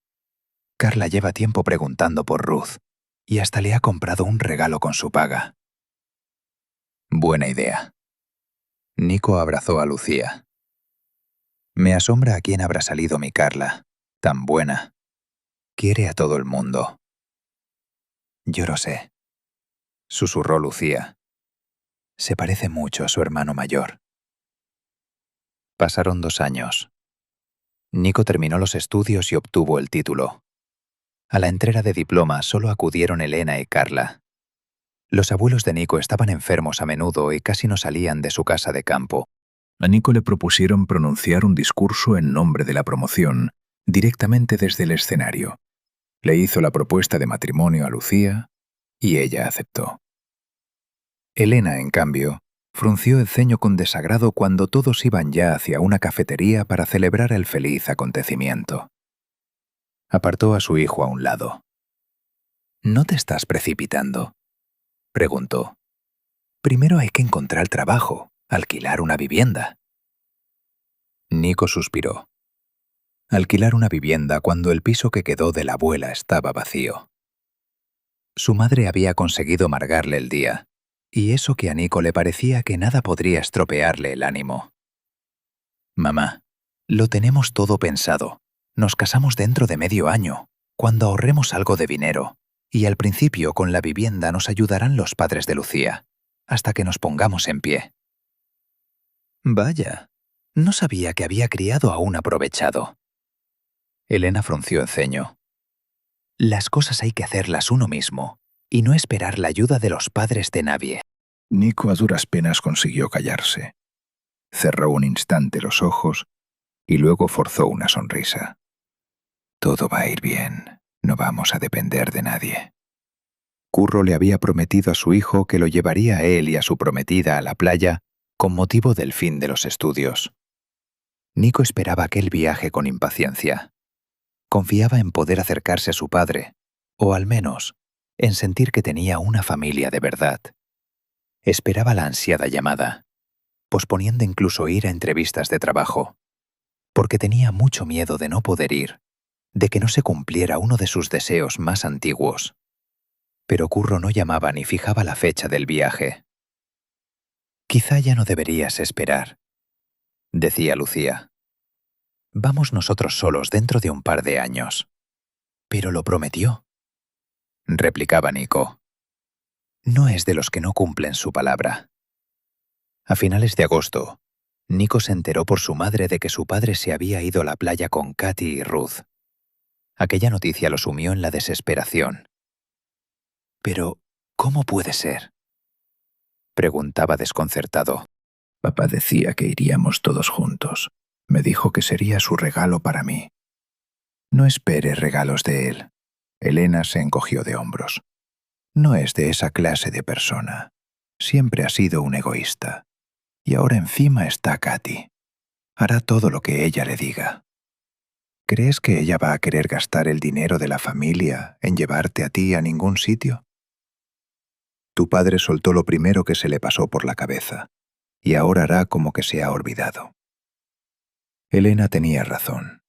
Carla lleva tiempo preguntando por Ruth y hasta le ha comprado un regalo con su paga. Buena idea. Nico abrazó a Lucía. Me asombra a quién habrá salido mi Carla. Tan buena. Quiere a todo el mundo. Yo lo sé, susurró Lucía. Se parece mucho a su hermano mayor. Pasaron 2 años. Nico terminó los estudios y obtuvo el título. A la entrega de diploma solo acudieron Elena y Carla. Los abuelos de Nico estaban enfermos a menudo y casi no salían de su casa de campo. A Nico le propusieron pronunciar un discurso en nombre de la promoción, directamente desde el escenario. Le hizo la propuesta de matrimonio a Lucía y ella aceptó. Elena, en cambio, frunció el ceño con desagrado cuando todos iban ya hacia una cafetería para celebrar el feliz acontecimiento. Apartó a su hijo a un lado. «¿No te estás precipitando?», preguntó. «Primero hay que encontrar trabajo, alquilar una vivienda». Nico suspiró. Alquilar una vivienda cuando el piso que quedó de la abuela estaba vacío. Su madre había conseguido amargarle el día, y eso que a Nico le parecía que nada podría estropearle el ánimo. «Mamá, lo tenemos todo pensado. Nos casamos dentro de medio año, cuando ahorremos algo de dinero, y al principio con la vivienda nos ayudarán los padres de Lucía, hasta que nos pongamos en pie». «Vaya, no sabía que había criado a un aprovechado». Elena frunció el ceño. «Las cosas hay que hacerlas uno mismo, y no esperar la ayuda de los padres de nadie». Nico a duras penas consiguió callarse. Cerró un instante los ojos y luego forzó una sonrisa. «Todo va a ir bien. No vamos a depender de nadie». Curro le había prometido a su hijo que lo llevaría a él y a su prometida a la playa con motivo del fin de los estudios. Nico esperaba aquel viaje con impaciencia. Confiaba en poder acercarse a su padre, o al menos, en sentir que tenía una familia de verdad. Esperaba la ansiada llamada, posponiendo incluso ir a entrevistas de trabajo, porque tenía mucho miedo de no poder ir, de que no se cumpliera uno de sus deseos más antiguos. Pero Curro no llamaba ni fijaba la fecha del viaje. «Quizá ya no deberías esperar», decía Lucía. «Vamos nosotros solos dentro de un par de años». «Pero lo prometió», replicaba Nico. no es de los que no cumplen su palabra. A finales de agosto, Nico se enteró por su madre de que su padre se había ido a la playa con Katy y Ruth. Aquella noticia lo sumió en la desesperación. «Pero, ¿cómo puede ser?», preguntaba desconcertado. Papá decía que iríamos todos juntos. Me dijo que sería su regalo para mí. No espere regalos de él. Elena se encogió de hombros. No es de esa clase de persona. Siempre ha sido un egoísta. Y ahora encima está Katy. Hará todo lo que ella le diga. ¿Crees que ella va a querer gastar el dinero de la familia en llevarte a ti a ningún sitio? Tu padre soltó lo primero que se le pasó por la cabeza, y ahora hará como que se ha olvidado. Elena tenía razón.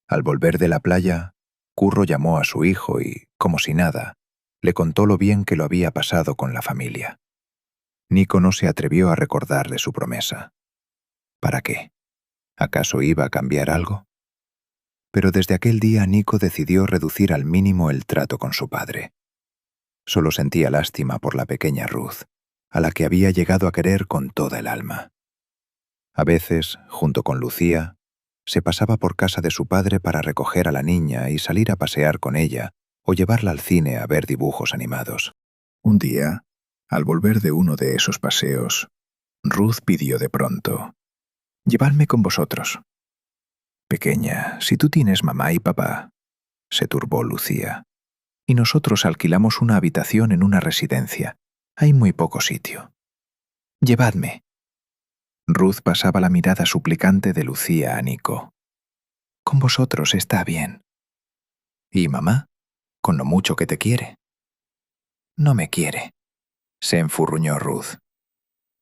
Al volver de la playa, Curro llamó a su hijo y, como si nada, le contó lo bien que lo había pasado con la familia. Nico no se atrevió a recordarle su promesa. ¿Para qué? ¿Acaso iba a cambiar algo? Pero desde aquel día Nico decidió reducir al mínimo el trato con su padre. Solo sentía lástima por la pequeña Ruth, a la que había llegado a querer con toda el alma. A veces, junto con Lucía, se pasaba por casa de su padre para recoger a la niña y salir a pasear con ella o llevarla al cine a ver dibujos animados. Un día, al volver de uno de esos paseos, Ruth pidió de pronto: «Llevadme con vosotros». «Pequeña, si tú tienes mamá y papá», se turbó Lucía, «y nosotros alquilamos una habitación en una residencia. Hay muy poco sitio. Llevadme». Ruth pasaba la mirada suplicante de Lucía a Nico. «Con vosotros está bien». «¿Y mamá? Con lo mucho que te quiere». «No me quiere», se enfurruñó Ruth.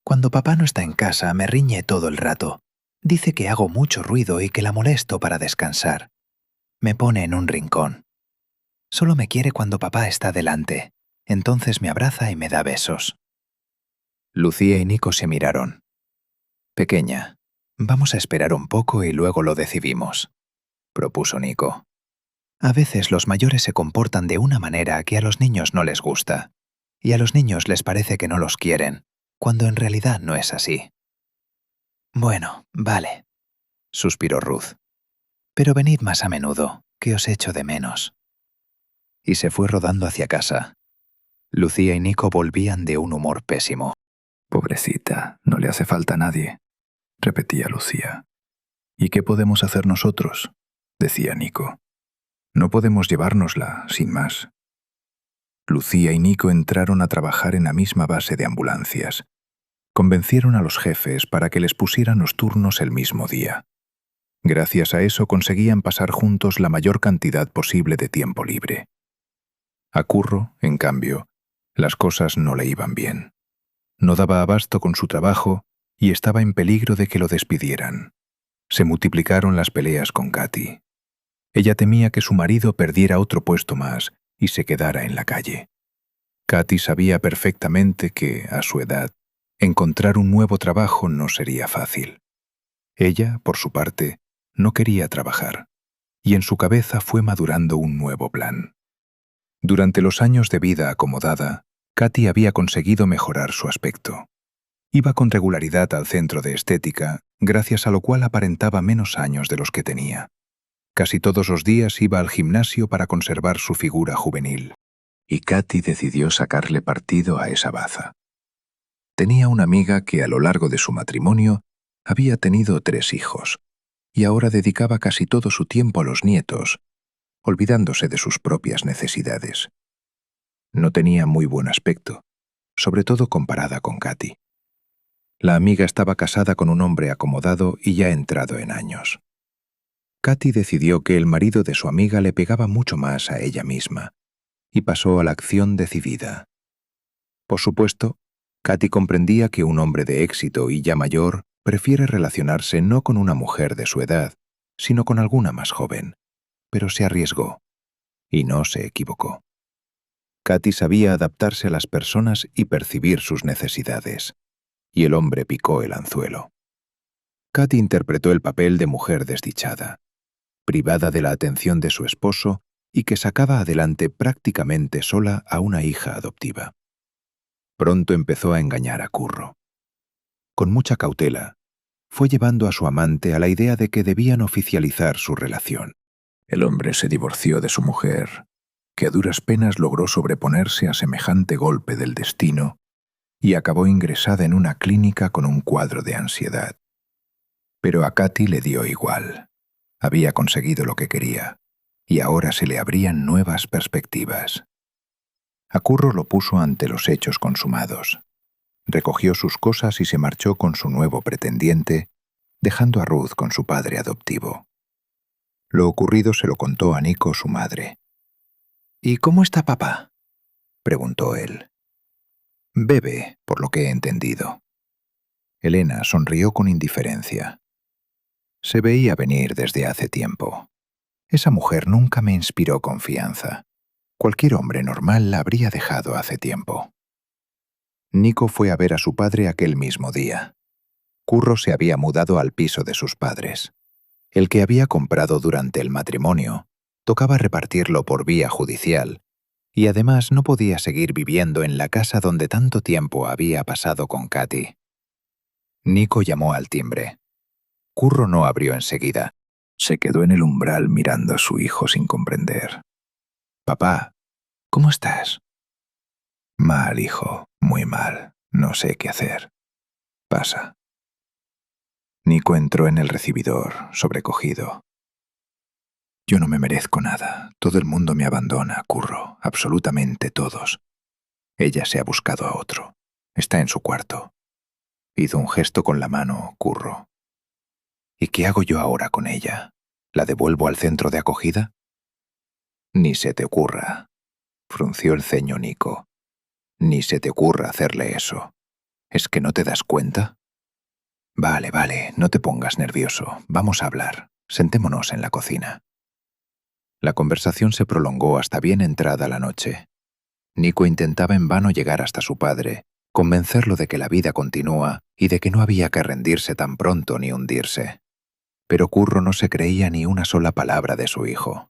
«Cuando papá no está en casa me riñe todo el rato. Dice que hago mucho ruido y que la molesto para descansar. Me pone en un rincón. Solo me quiere cuando papá está delante. Entonces me abraza y me da besos». Lucía y Nico se miraron. «Pequeña, vamos a esperar un poco y luego lo decidimos», propuso Nico. «A veces los mayores se comportan de una manera que a los niños no les gusta, y a los niños les parece que no los quieren, cuando en realidad no es así». «Bueno, vale», suspiró Ruth. «Pero venid más a menudo, que os echo de menos». Y se fue rodando hacia casa. Lucía y Nico volvían de un humor pésimo. «Pobrecita, no le hace falta a nadie», repetía Lucía. «¿Y qué podemos hacer nosotros?», decía Nico. «No podemos llevárnosla, sin más». Lucía y Nico entraron a trabajar en la misma base de ambulancias. Convencieron a los jefes para que les pusieran los turnos el mismo día. Gracias a eso conseguían pasar juntos la mayor cantidad posible de tiempo libre. A Curro, en cambio, las cosas no le iban bien. No daba abasto con su trabajo y estaba en peligro de que lo despidieran. Se multiplicaron las peleas con Katy. Ella temía que su marido perdiera otro puesto más y se quedara en la calle. Katy sabía perfectamente que, a su edad, encontrar un nuevo trabajo no sería fácil. Ella, por su parte, no quería trabajar, y en su cabeza fue madurando un nuevo plan. Durante los años de vida acomodada, Katy había conseguido mejorar su aspecto. Iba con regularidad al centro de estética, gracias a lo cual aparentaba menos años de los que tenía. Casi todos los días iba al gimnasio para conservar su figura juvenil. Y Katy decidió sacarle partido a esa baza. Tenía una amiga que a lo largo de su matrimonio había tenido 3 hijos, y ahora dedicaba casi todo su tiempo a los nietos, olvidándose de sus propias necesidades. No tenía muy buen aspecto, sobre todo comparada con Katy. La amiga estaba casada con un hombre acomodado y ya entrado en años. Katy decidió que el marido de su amiga le pegaba mucho más a ella misma, y pasó a la acción decidida. Por supuesto, Katy comprendía que un hombre de éxito y ya mayor prefiere relacionarse no con una mujer de su edad, sino con alguna más joven, pero se arriesgó, y no se equivocó. Katy sabía adaptarse a las personas y percibir sus necesidades, y el hombre picó el anzuelo. Katy interpretó el papel de mujer desdichada, privada de la atención de su esposo y que sacaba adelante prácticamente sola a una hija adoptiva. Pronto empezó a engañar a Curro. Con mucha cautela, fue llevando a su amante a la idea de que debían oficializar su relación. El hombre se divorció de su mujer, que a duras penas logró sobreponerse a semejante golpe del destino y acabó ingresada en una clínica con un cuadro de ansiedad. Pero a Katy le dio igual. Había conseguido lo que quería, y ahora se le abrían nuevas perspectivas. A Curro lo puso ante los hechos consumados. Recogió sus cosas y se marchó con su nuevo pretendiente, dejando a Ruth con su padre adoptivo. Lo ocurrido se lo contó a Nico, su madre. «¿Y cómo está papá?», preguntó él. «Bebe, por lo que he entendido». Elena sonrió con indiferencia. Se veía venir desde hace tiempo. Esa mujer nunca me inspiró confianza. Cualquier hombre normal la habría dejado hace tiempo. Nico fue a ver a su padre aquel mismo día. Curro se había mudado al piso de sus padres. El que había comprado durante el matrimonio tocaba repartirlo por vía judicial, y además no podía seguir viviendo en la casa donde tanto tiempo había pasado con Katy. Nico llamó al timbre. Curro no abrió enseguida. Se quedó en el umbral mirando a su hijo sin comprender. «Papá, ¿cómo estás?» «Mal, hijo, muy mal. No sé qué hacer. Pasa». Nico entró en el recibidor, sobrecogido. «Yo no me merezco nada. Todo el mundo me abandona, Curro. Absolutamente todos. Ella se ha buscado a otro. Está en su cuarto». Hizo un gesto con la mano, Curro. «¿Y qué hago yo ahora con ella? ¿La devuelvo al centro de acogida?» «Ni se te ocurra», frunció el ceño Nico. «Ni se te ocurra hacerle eso. ¿Es que no te das cuenta?» Vale, no te pongas nervioso. Vamos a hablar. Sentémonos en la cocina». La conversación se prolongó hasta bien entrada la noche. Nico intentaba en vano llegar hasta su padre, convencerlo de que la vida continúa y de que no había que rendirse tan pronto ni hundirse. Pero Curro no se creía ni una sola palabra de su hijo.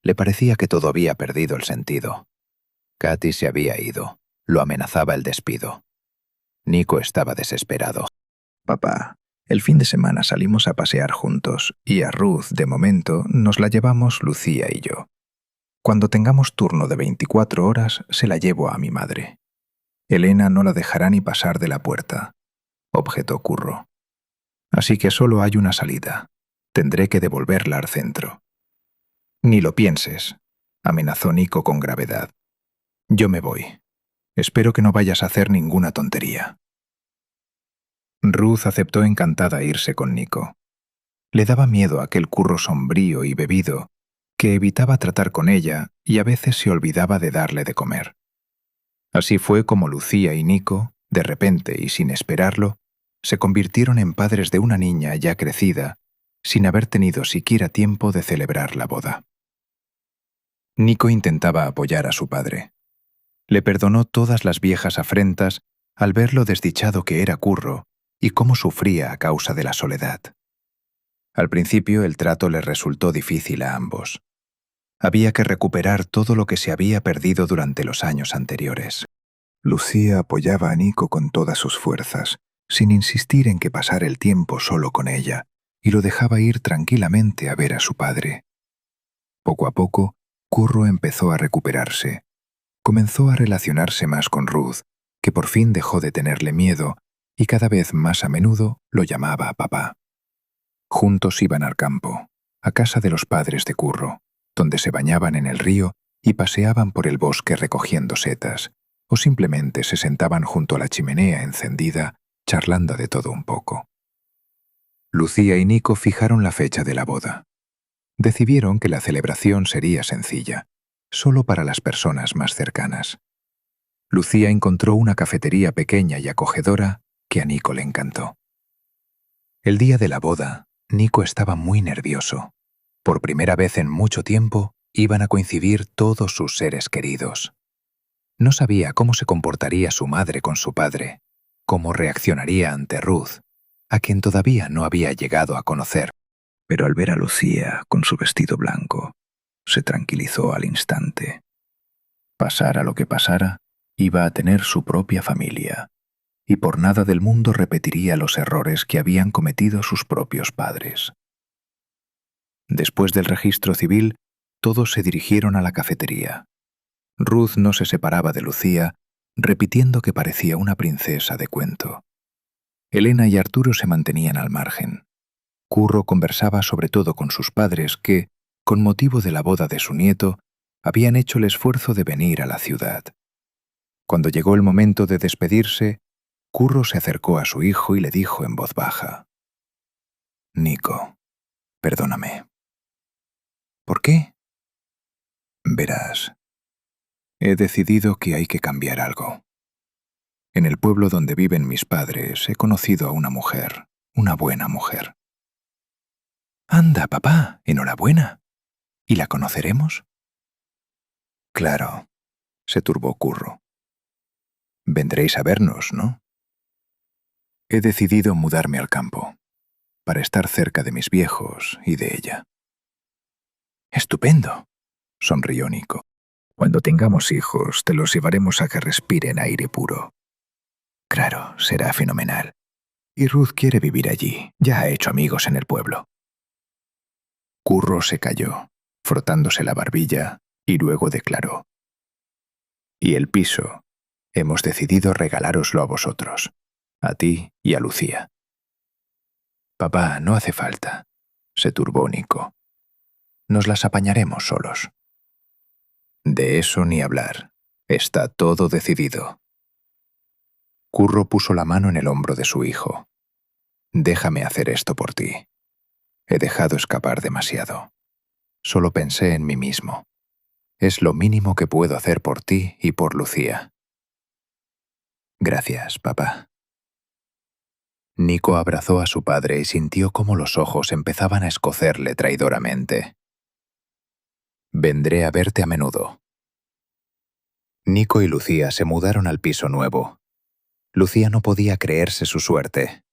Le parecía que todo había perdido el sentido. Katy se había ido. Lo amenazaba el despido. Nico estaba desesperado. «Papá, el fin de semana salimos a pasear juntos y a Ruth, de momento, nos la llevamos Lucía y yo. Cuando tengamos turno de 24 horas, se la llevo a mi madre. Elena no la dejará ni pasar de la puerta», objetó Curro. «Así que solo hay una salida. Tendré que devolverla al centro». «Ni lo pienses», amenazó Nico con gravedad. «Yo me voy. Espero que no vayas a hacer ninguna tontería». Ruth aceptó encantada irse con Nico. Le daba miedo aquel Curro sombrío y bebido, que evitaba tratar con ella y a veces se olvidaba de darle de comer. Así fue como Lucía y Nico, de repente y sin esperarlo, se convirtieron en padres de una niña ya crecida, sin haber tenido siquiera tiempo de celebrar la boda. Nico intentaba apoyar a su padre. Le perdonó todas las viejas afrentas al ver lo desdichado que era Curro y cómo sufría a causa de la soledad. Al principio el trato les resultó difícil a ambos. Había que recuperar todo lo que se había perdido durante los años anteriores. Lucía apoyaba a Nico con todas sus fuerzas, sin insistir en que pasara el tiempo solo con ella, y lo dejaba ir tranquilamente a ver a su padre. Poco a poco, Curro empezó a recuperarse. Comenzó a relacionarse más con Ruth, que por fin dejó de tenerle miedo y cada vez más a menudo lo llamaba papá. Juntos iban al campo, a casa de los padres de Curro, donde se bañaban en el río y paseaban por el bosque recogiendo setas, o simplemente se sentaban junto a la chimenea encendida, charlando de todo un poco. Lucía y Nico fijaron la fecha de la boda. Decidieron que la celebración sería sencilla, solo para las personas más cercanas. Lucía encontró una cafetería pequeña y acogedora que a Nico le encantó. El día de la boda, Nico estaba muy nervioso. Por primera vez en mucho tiempo, iban a coincidir todos sus seres queridos. No sabía cómo se comportaría su madre con su padre, cómo reaccionaría ante Ruth, a quien todavía no había llegado a conocer. Pero al ver a Lucía con su vestido blanco, se tranquilizó al instante. Pasara lo que pasara, Iba a tener su propia familia, y por nada del mundo repetiría los errores que habían cometido sus propios padres. Después del registro civil, todos se dirigieron a la cafetería. Ruth no se separaba de Lucía, repitiendo que parecía una princesa de cuento. Elena y Arturo se mantenían al margen. Curro conversaba sobre todo con sus padres que, con motivo de la boda de su nieto, habían hecho el esfuerzo de venir a la ciudad. Cuando llegó el momento de despedirse, Curro se acercó a su hijo y le dijo en voz baja: «Nico, perdóname». «¿Por qué?» «Verás, he decidido que hay que cambiar algo. En el pueblo donde viven mis padres he conocido a una mujer, una buena mujer». «Anda, papá, enhorabuena. ¿Y la conoceremos?» «Claro», se turbó Curro. «Vendréis a vernos, ¿no?» «He decidido mudarme al campo, para estar cerca de mis viejos y de ella». «Estupendo», sonrió Nico. «Cuando tengamos hijos, te los llevaremos a que respiren aire puro». «Claro, será fenomenal. Y Ruth quiere vivir allí. Ya ha hecho amigos en el pueblo». Curro se calló, frotándose la barbilla, y luego declaró: «Y el piso, hemos decidido regalároslo a vosotros, a ti y a Lucía». «Papá, no hace falta», se turbó Nico. «Nos las apañaremos solos». «De eso ni hablar. Está todo decidido». Curro puso la mano en el hombro de su hijo. «Déjame hacer esto por ti. He dejado escapar demasiado. Solo pensé en mí mismo. Es lo mínimo que puedo hacer por ti y por Lucía». «Gracias, papá». Nico abrazó a su padre y sintió cómo los ojos empezaban a escocerle traidoramente. «Vendré a verte a menudo». Nico y Lucía se mudaron al piso nuevo. Lucía no podía creerse su suerte.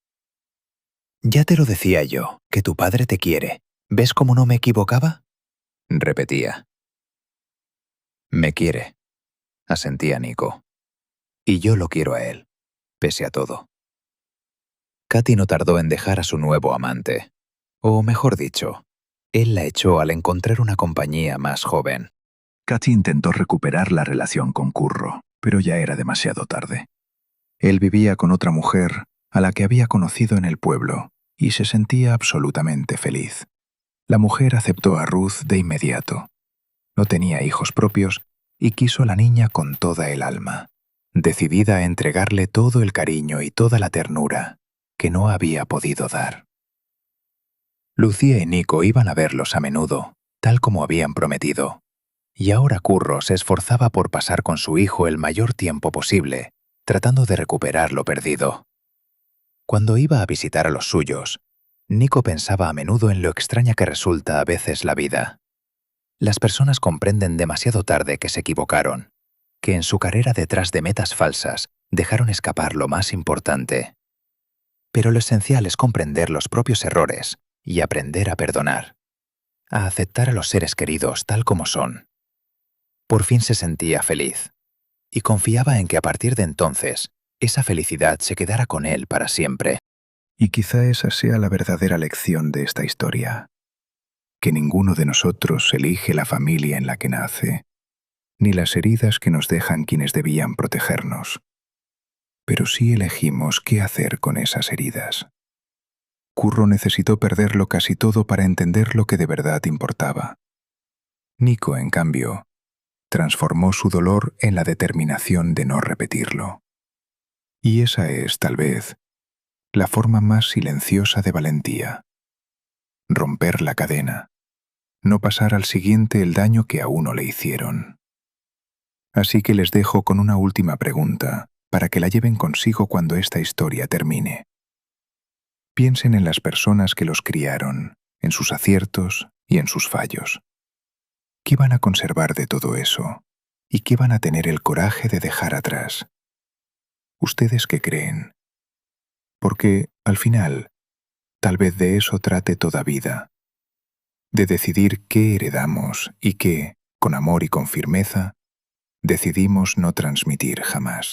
«Ya te lo decía yo, que tu padre te quiere. ¿Ves cómo no me equivocaba?», repetía. «Me quiere», asentía Nico. «Y yo lo quiero a él, pese a todo». Katy no tardó en dejar a su nuevo amante. O mejor dicho, él la echó al encontrar una compañía más joven. Katy intentó recuperar la relación con Curro, pero ya era demasiado tarde. Él vivía con otra mujer a la que había conocido en el pueblo y se sentía absolutamente feliz. La mujer aceptó a Ruth de inmediato. No tenía hijos propios y quiso a la niña con toda el alma, decidida a entregarle todo el cariño y toda la ternura que no había podido dar. Lucía y Nico iban a verlos a menudo, tal como habían prometido, y ahora Curro se esforzaba por pasar con su hijo el mayor tiempo posible, tratando de recuperar lo perdido. Cuando iba a visitar a los suyos, Nico pensaba a menudo en lo extraña que resulta a veces la vida. Las personas comprenden demasiado tarde que se equivocaron, que en su carrera detrás de metas falsas dejaron escapar lo más importante. Pero lo esencial es comprender los propios errores y aprender a perdonar, a aceptar a los seres queridos tal como son. Por fin se sentía feliz, y confiaba en que a partir de entonces esa felicidad se quedara con él para siempre. Y quizá esa sea la verdadera lección de esta historia, que ninguno de nosotros elige la familia en la que nace, ni las heridas que nos dejan quienes debían protegernos. Pero sí elegimos qué hacer con esas heridas. Curro necesitó perderlo casi todo para entender lo que de verdad importaba. Nico, en cambio, transformó su dolor en la determinación de no repetirlo. Y esa es, tal vez, la forma más silenciosa de valentía. Romper la cadena, no pasar al siguiente el daño que a uno le hicieron. Así que les dejo con una última pregunta, para que la lleven consigo cuando esta historia termine. Piensen en las personas que los criaron, en sus aciertos y en sus fallos. ¿Qué van a conservar de todo eso? ¿Y qué van a tener el coraje de dejar atrás? ¿Ustedes qué creen? Porque, al final, tal vez de eso trate toda vida. De decidir qué heredamos y qué, con amor y con firmeza, Decidimos no transmitir jamás.